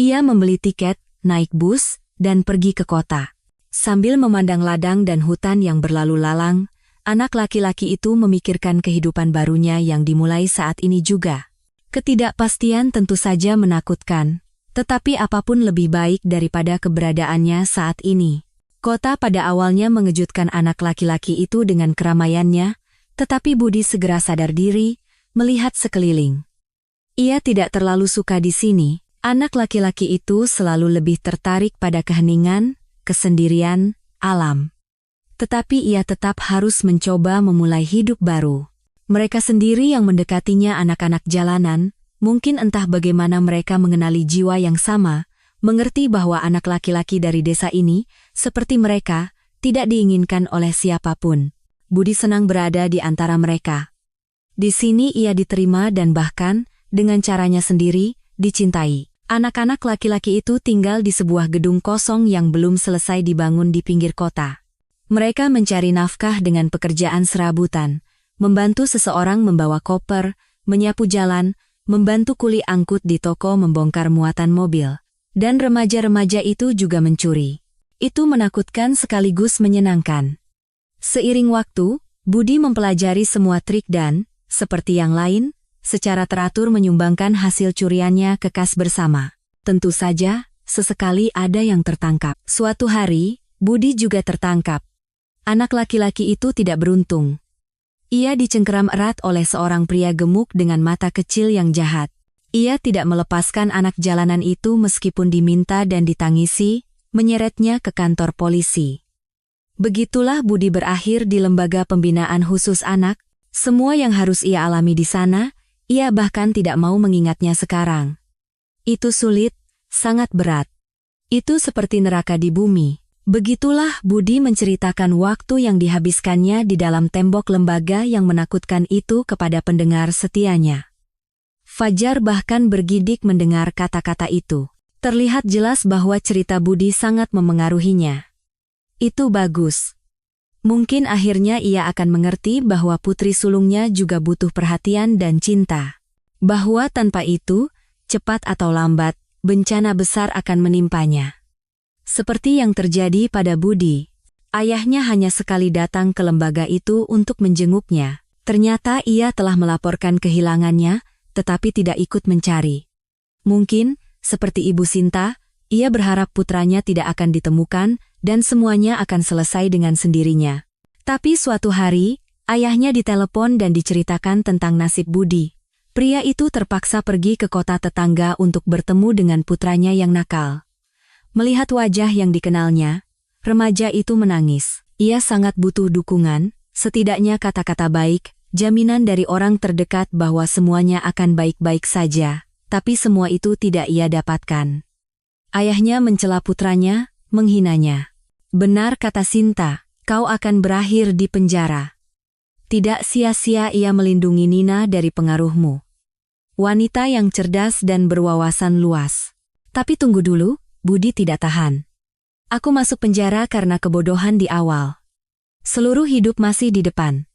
Ia membeli tiket, naik bus, dan pergi ke kota. Sambil memandang ladang dan hutan yang berlalu lalang, anak laki-laki itu memikirkan kehidupan barunya yang dimulai saat ini juga. Ketidakpastian tentu saja menakutkan, tetapi apapun lebih baik daripada keberadaannya saat ini. Kota pada awalnya mengejutkan anak laki-laki itu dengan keramaiannya, tetapi Budi segera sadar diri, melihat sekeliling. Ia tidak terlalu suka di sini. Anak laki-laki itu selalu lebih tertarik pada keheningan, kesendirian, alam. Tetapi ia tetap harus mencoba memulai hidup baru. Mereka sendiri yang mendekatinya anak-anak jalanan, mungkin entah bagaimana mereka mengenali jiwa yang sama, mengerti bahwa anak laki-laki dari desa ini, seperti mereka, tidak diinginkan oleh siapapun. Budi senang berada di antara mereka. Di sini ia diterima dan bahkan, dengan caranya sendiri, dicintai. Anak-anak laki-laki itu tinggal di sebuah gedung kosong yang belum selesai dibangun di pinggir kota. Mereka mencari nafkah dengan pekerjaan serabutan, membantu seseorang membawa koper, menyapu jalan, membantu kuli angkut di toko membongkar muatan mobil. Dan remaja-remaja itu juga mencuri. Itu menakutkan sekaligus menyenangkan. Seiring waktu, Budi mempelajari semua trik dan, seperti yang lain, secara teratur menyumbangkan hasil curiannya ke kas bersama. Tentu saja, sesekali ada yang tertangkap. Suatu hari, Budi juga tertangkap. Anak laki-laki itu tidak beruntung. Ia dicengkeram erat oleh seorang pria gemuk dengan mata kecil yang jahat. Ia tidak melepaskan anak jalanan itu meskipun diminta dan ditangisi, menyeretnya ke kantor polisi. Begitulah Budi berakhir di lembaga pembinaan khusus anak. Semua yang harus ia alami di sana, ia bahkan tidak mau mengingatnya sekarang. Itu sulit, sangat berat. Itu seperti neraka di bumi. Begitulah Budi menceritakan waktu yang dihabiskannya di dalam tembok lembaga yang menakutkan itu kepada pendengar setianya. Fajar bahkan bergidik mendengar kata-kata itu. Terlihat jelas bahwa cerita Budi sangat memengaruhinya. Itu bagus. Mungkin akhirnya ia akan mengerti bahwa putri sulungnya juga butuh perhatian dan cinta. Bahwa tanpa itu, cepat atau lambat, bencana besar akan menimpanya. Seperti yang terjadi pada Budi. Ayahnya hanya sekali datang ke lembaga itu untuk menjenguknya. Ternyata ia telah melaporkan kehilangannya, tetapi tidak ikut mencari. Mungkin, seperti Ibu Sinta, ia berharap putranya tidak akan ditemukan, dan semuanya akan selesai dengan sendirinya. Tapi suatu hari, ayahnya ditelepon dan diceritakan tentang nasib Budi. Pria itu terpaksa pergi ke kota tetangga untuk bertemu dengan putranya yang nakal. Melihat wajah yang dikenalnya, remaja itu menangis. Ia sangat butuh dukungan, setidaknya kata-kata baik, jaminan dari orang terdekat bahwa semuanya akan baik-baik saja, tapi semua itu tidak ia dapatkan. Ayahnya mencela putranya, menghinanya. Benar kata Sinta, kau akan berakhir di penjara. Tidak sia-sia ia melindungi Nina dari pengaruhmu. Wanita yang cerdas dan berwawasan luas. Tapi tunggu dulu, Budi tidak tahan. Aku masuk penjara karena kebodohan di awal. Seluruh hidup masih di depan.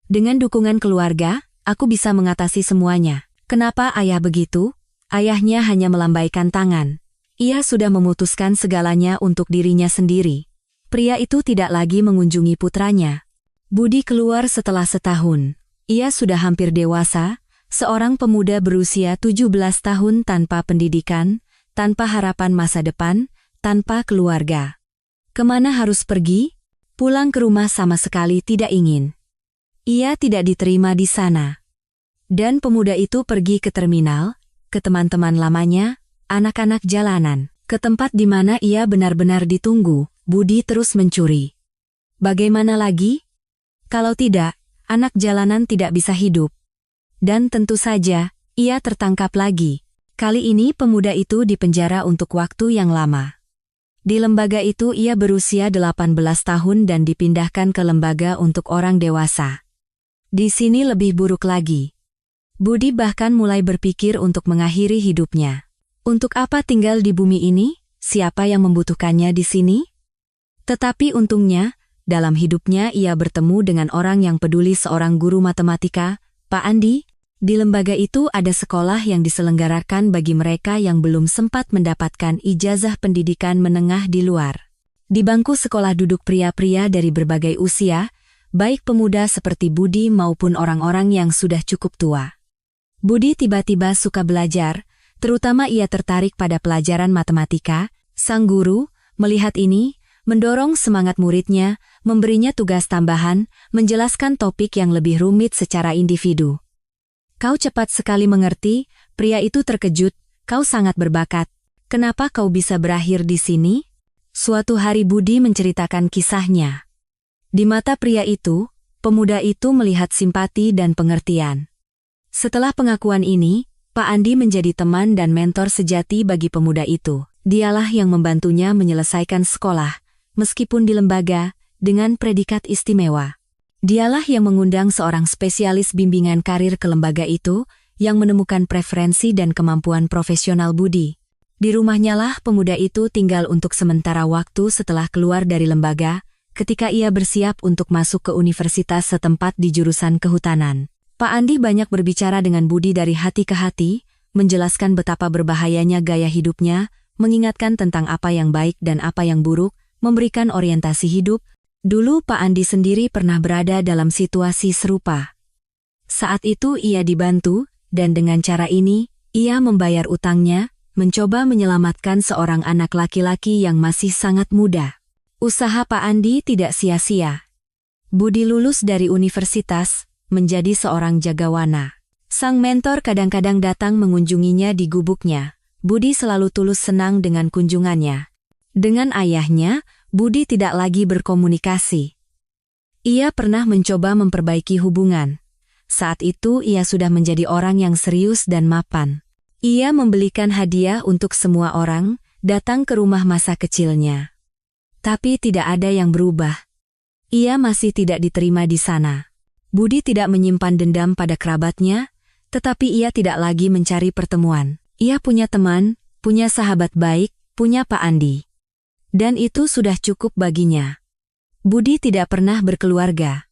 Dengan dukungan keluarga, aku bisa mengatasi semuanya. Kenapa ayah begitu? Ayahnya hanya melambaikan tangan. Ia sudah memutuskan segalanya untuk dirinya sendiri. Pria itu tidak lagi mengunjungi putranya. Budi keluar setelah setahun. Ia sudah hampir dewasa, seorang pemuda berusia 17 tahun tanpa pendidikan, tanpa harapan masa depan, tanpa keluarga. Kemana harus pergi? Pulang ke rumah sama sekali tidak ingin. Ia tidak diterima di sana. Dan pemuda itu pergi ke terminal, ke teman-teman lamanya, anak-anak jalanan, ke tempat di mana ia benar-benar ditunggu. Budi terus mencuri. Bagaimana lagi? Kalau tidak, anak jalanan tidak bisa hidup. Dan tentu saja, ia tertangkap lagi. Kali ini pemuda itu dipenjara untuk waktu yang lama. Di lembaga itu ia berusia 18 tahun dan dipindahkan ke lembaga untuk orang dewasa. Di sini lebih buruk lagi. Budi bahkan mulai berpikir untuk mengakhiri hidupnya. Untuk apa tinggal di bumi ini? Siapa yang membutuhkannya di sini? Tetapi untungnya, dalam hidupnya ia bertemu dengan orang yang peduli, seorang guru matematika, Pak Andi. Di lembaga itu ada sekolah yang diselenggarakan bagi mereka yang belum sempat mendapatkan ijazah pendidikan menengah di luar. Di bangku sekolah duduk pria-pria dari berbagai usia, baik pemuda seperti Budi maupun orang-orang yang sudah cukup tua. Budi tiba-tiba suka belajar, terutama ia tertarik pada pelajaran matematika. Sang guru, melihat ini, mendorong semangat muridnya, memberinya tugas tambahan, menjelaskan topik yang lebih rumit secara individu. Kau cepat sekali mengerti, pria itu terkejut, kau sangat berbakat. Kenapa kau bisa berakhir di sini? Suatu hari Budi menceritakan kisahnya. Di mata pria itu, pemuda itu melihat simpati dan pengertian. Setelah pengakuan ini, Pak Andi menjadi teman dan mentor sejati bagi pemuda itu. Dialah yang membantunya menyelesaikan sekolah, meskipun di lembaga, dengan predikat istimewa. Dialah yang mengundang seorang spesialis bimbingan karir ke lembaga itu, yang menemukan preferensi dan kemampuan profesional Budi. Di rumahnya lah pemuda itu tinggal untuk sementara waktu setelah keluar dari lembaga, ketika ia bersiap untuk masuk ke universitas setempat di jurusan kehutanan. Pak Andi banyak berbicara dengan Budi dari hati ke hati, menjelaskan betapa berbahayanya gaya hidupnya, mengingatkan tentang apa yang baik dan apa yang buruk, memberikan orientasi hidup. Dulu Pak Andi sendiri pernah berada dalam situasi serupa. Saat itu ia dibantu, dan dengan cara ini, ia membayar utangnya, mencoba menyelamatkan seorang anak laki-laki yang masih sangat muda. Usaha Pak Andi tidak sia-sia. Budi lulus dari universitas, menjadi seorang jagawana. Sang mentor kadang-kadang datang mengunjunginya di gubuknya. Budi selalu tulus senang dengan kunjungannya. Dengan ayahnya, Budi tidak lagi berkomunikasi. Ia pernah mencoba memperbaiki hubungan. Saat itu ia sudah menjadi orang yang serius dan mapan. Ia membelikan hadiah untuk semua orang, datang ke rumah masa kecilnya. Tapi tidak ada yang berubah. Ia masih tidak diterima di sana. Budi tidak menyimpan dendam pada kerabatnya, tetapi ia tidak lagi mencari pertemuan. Ia punya teman, punya sahabat baik, punya Pak Andi. Dan itu sudah cukup baginya. Budi tidak pernah berkeluarga.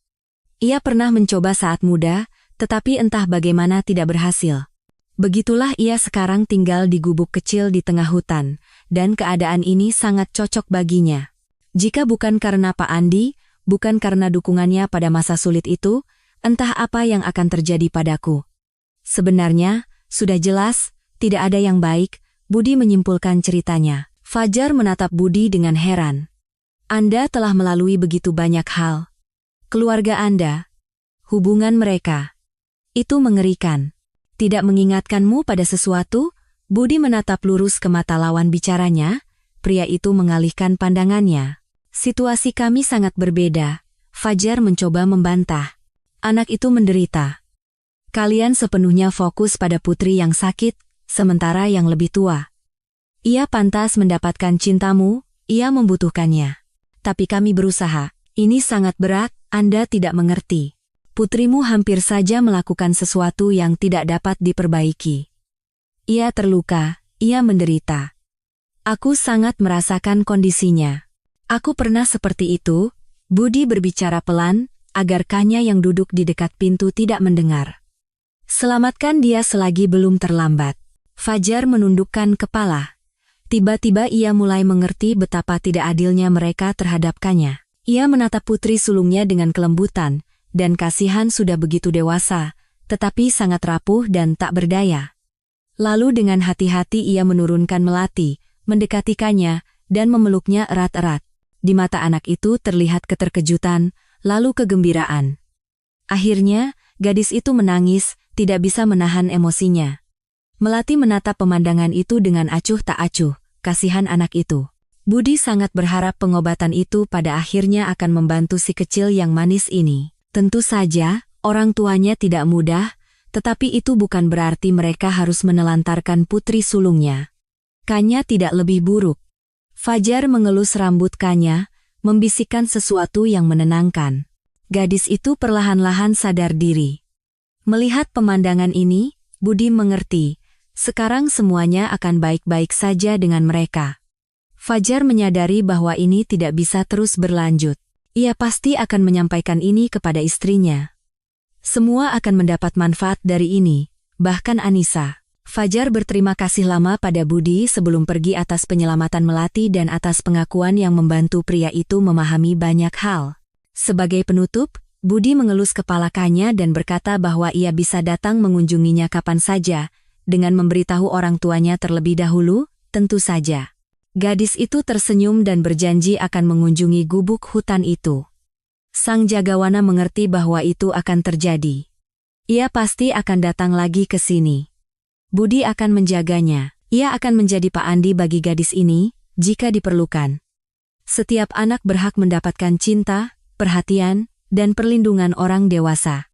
Ia pernah mencoba saat muda, tetapi entah bagaimana tidak berhasil. Begitulah ia sekarang tinggal di gubuk kecil di tengah hutan, dan keadaan ini sangat cocok baginya. Jika bukan karena Pak Andi, bukan karena dukungannya pada masa sulit itu, entah apa yang akan terjadi padaku. Sebenarnya, sudah jelas, tidak ada yang baik, Budi menyimpulkan ceritanya. Fajar menatap Budi dengan heran. Anda telah melalui begitu banyak hal. Keluarga Anda, hubungan mereka, itu mengerikan. Tidak mengingatkanmu pada sesuatu? Budi menatap lurus ke mata lawan bicaranya, pria itu mengalihkan pandangannya. Situasi kami sangat berbeda, Fajar mencoba membantah. Anak itu menderita. Kalian sepenuhnya fokus pada putri yang sakit, sementara yang lebih tua. Ia pantas mendapatkan cintamu, ia membutuhkannya. Tapi kami berusaha, ini sangat berat, Anda tidak mengerti. Putrimu hampir saja melakukan sesuatu yang tidak dapat diperbaiki. Ia terluka, ia menderita. Aku sangat merasakan kondisinya. Aku pernah seperti itu, Budi berbicara pelan, agar Kanya yang duduk di dekat pintu tidak mendengar. Selamatkan dia selagi belum terlambat. Fajar menundukkan kepala. Tiba-tiba ia mulai mengerti betapa tidak adilnya mereka terhadap Kanya. Ia menatap putri sulungnya dengan kelembutan, dan kasihan sudah begitu dewasa, tetapi sangat rapuh dan tak berdaya. Lalu dengan hati-hati ia menurunkan melati, mendekati Kanya, dan memeluknya erat-erat. Di mata anak itu terlihat keterkejutan, lalu kegembiraan. Akhirnya, gadis itu menangis, tidak bisa menahan emosinya. Melati menatap pemandangan itu dengan acuh tak acuh, kasihan anak itu. Budi sangat berharap pengobatan itu pada akhirnya akan membantu si kecil yang manis ini. Tentu saja, orang tuanya tidak mudah, tetapi itu bukan berarti mereka harus menelantarkan putri sulungnya. Kanya tidak lebih buruk. Fajar mengelus rambut Kanya, membisikkan sesuatu yang menenangkan. Gadis itu perlahan-lahan sadar diri. Melihat pemandangan ini, Budi mengerti, sekarang semuanya akan baik-baik saja dengan mereka. Fajar menyadari bahwa ini tidak bisa terus berlanjut. Ia pasti akan menyampaikan ini kepada istrinya. Semua akan mendapat manfaat dari ini, bahkan Anissa. Fajar berterima kasih lama pada Budi sebelum pergi atas penyelamatan Melati dan atas pengakuan yang membantu pria itu memahami banyak hal. Sebagai penutup, Budi mengelus kepala Kanya dan berkata bahwa ia bisa datang mengunjunginya kapan saja, dengan memberitahu orang tuanya terlebih dahulu, tentu saja. Gadis itu tersenyum dan berjanji akan mengunjungi gubuk hutan itu. Sang Jagawana mengerti bahwa itu akan terjadi. Ia pasti akan datang lagi ke sini. Budi akan menjaganya. Ia akan menjadi Pak Andi bagi gadis ini, jika diperlukan. Setiap anak berhak mendapatkan cinta, perhatian, dan perlindungan orang dewasa.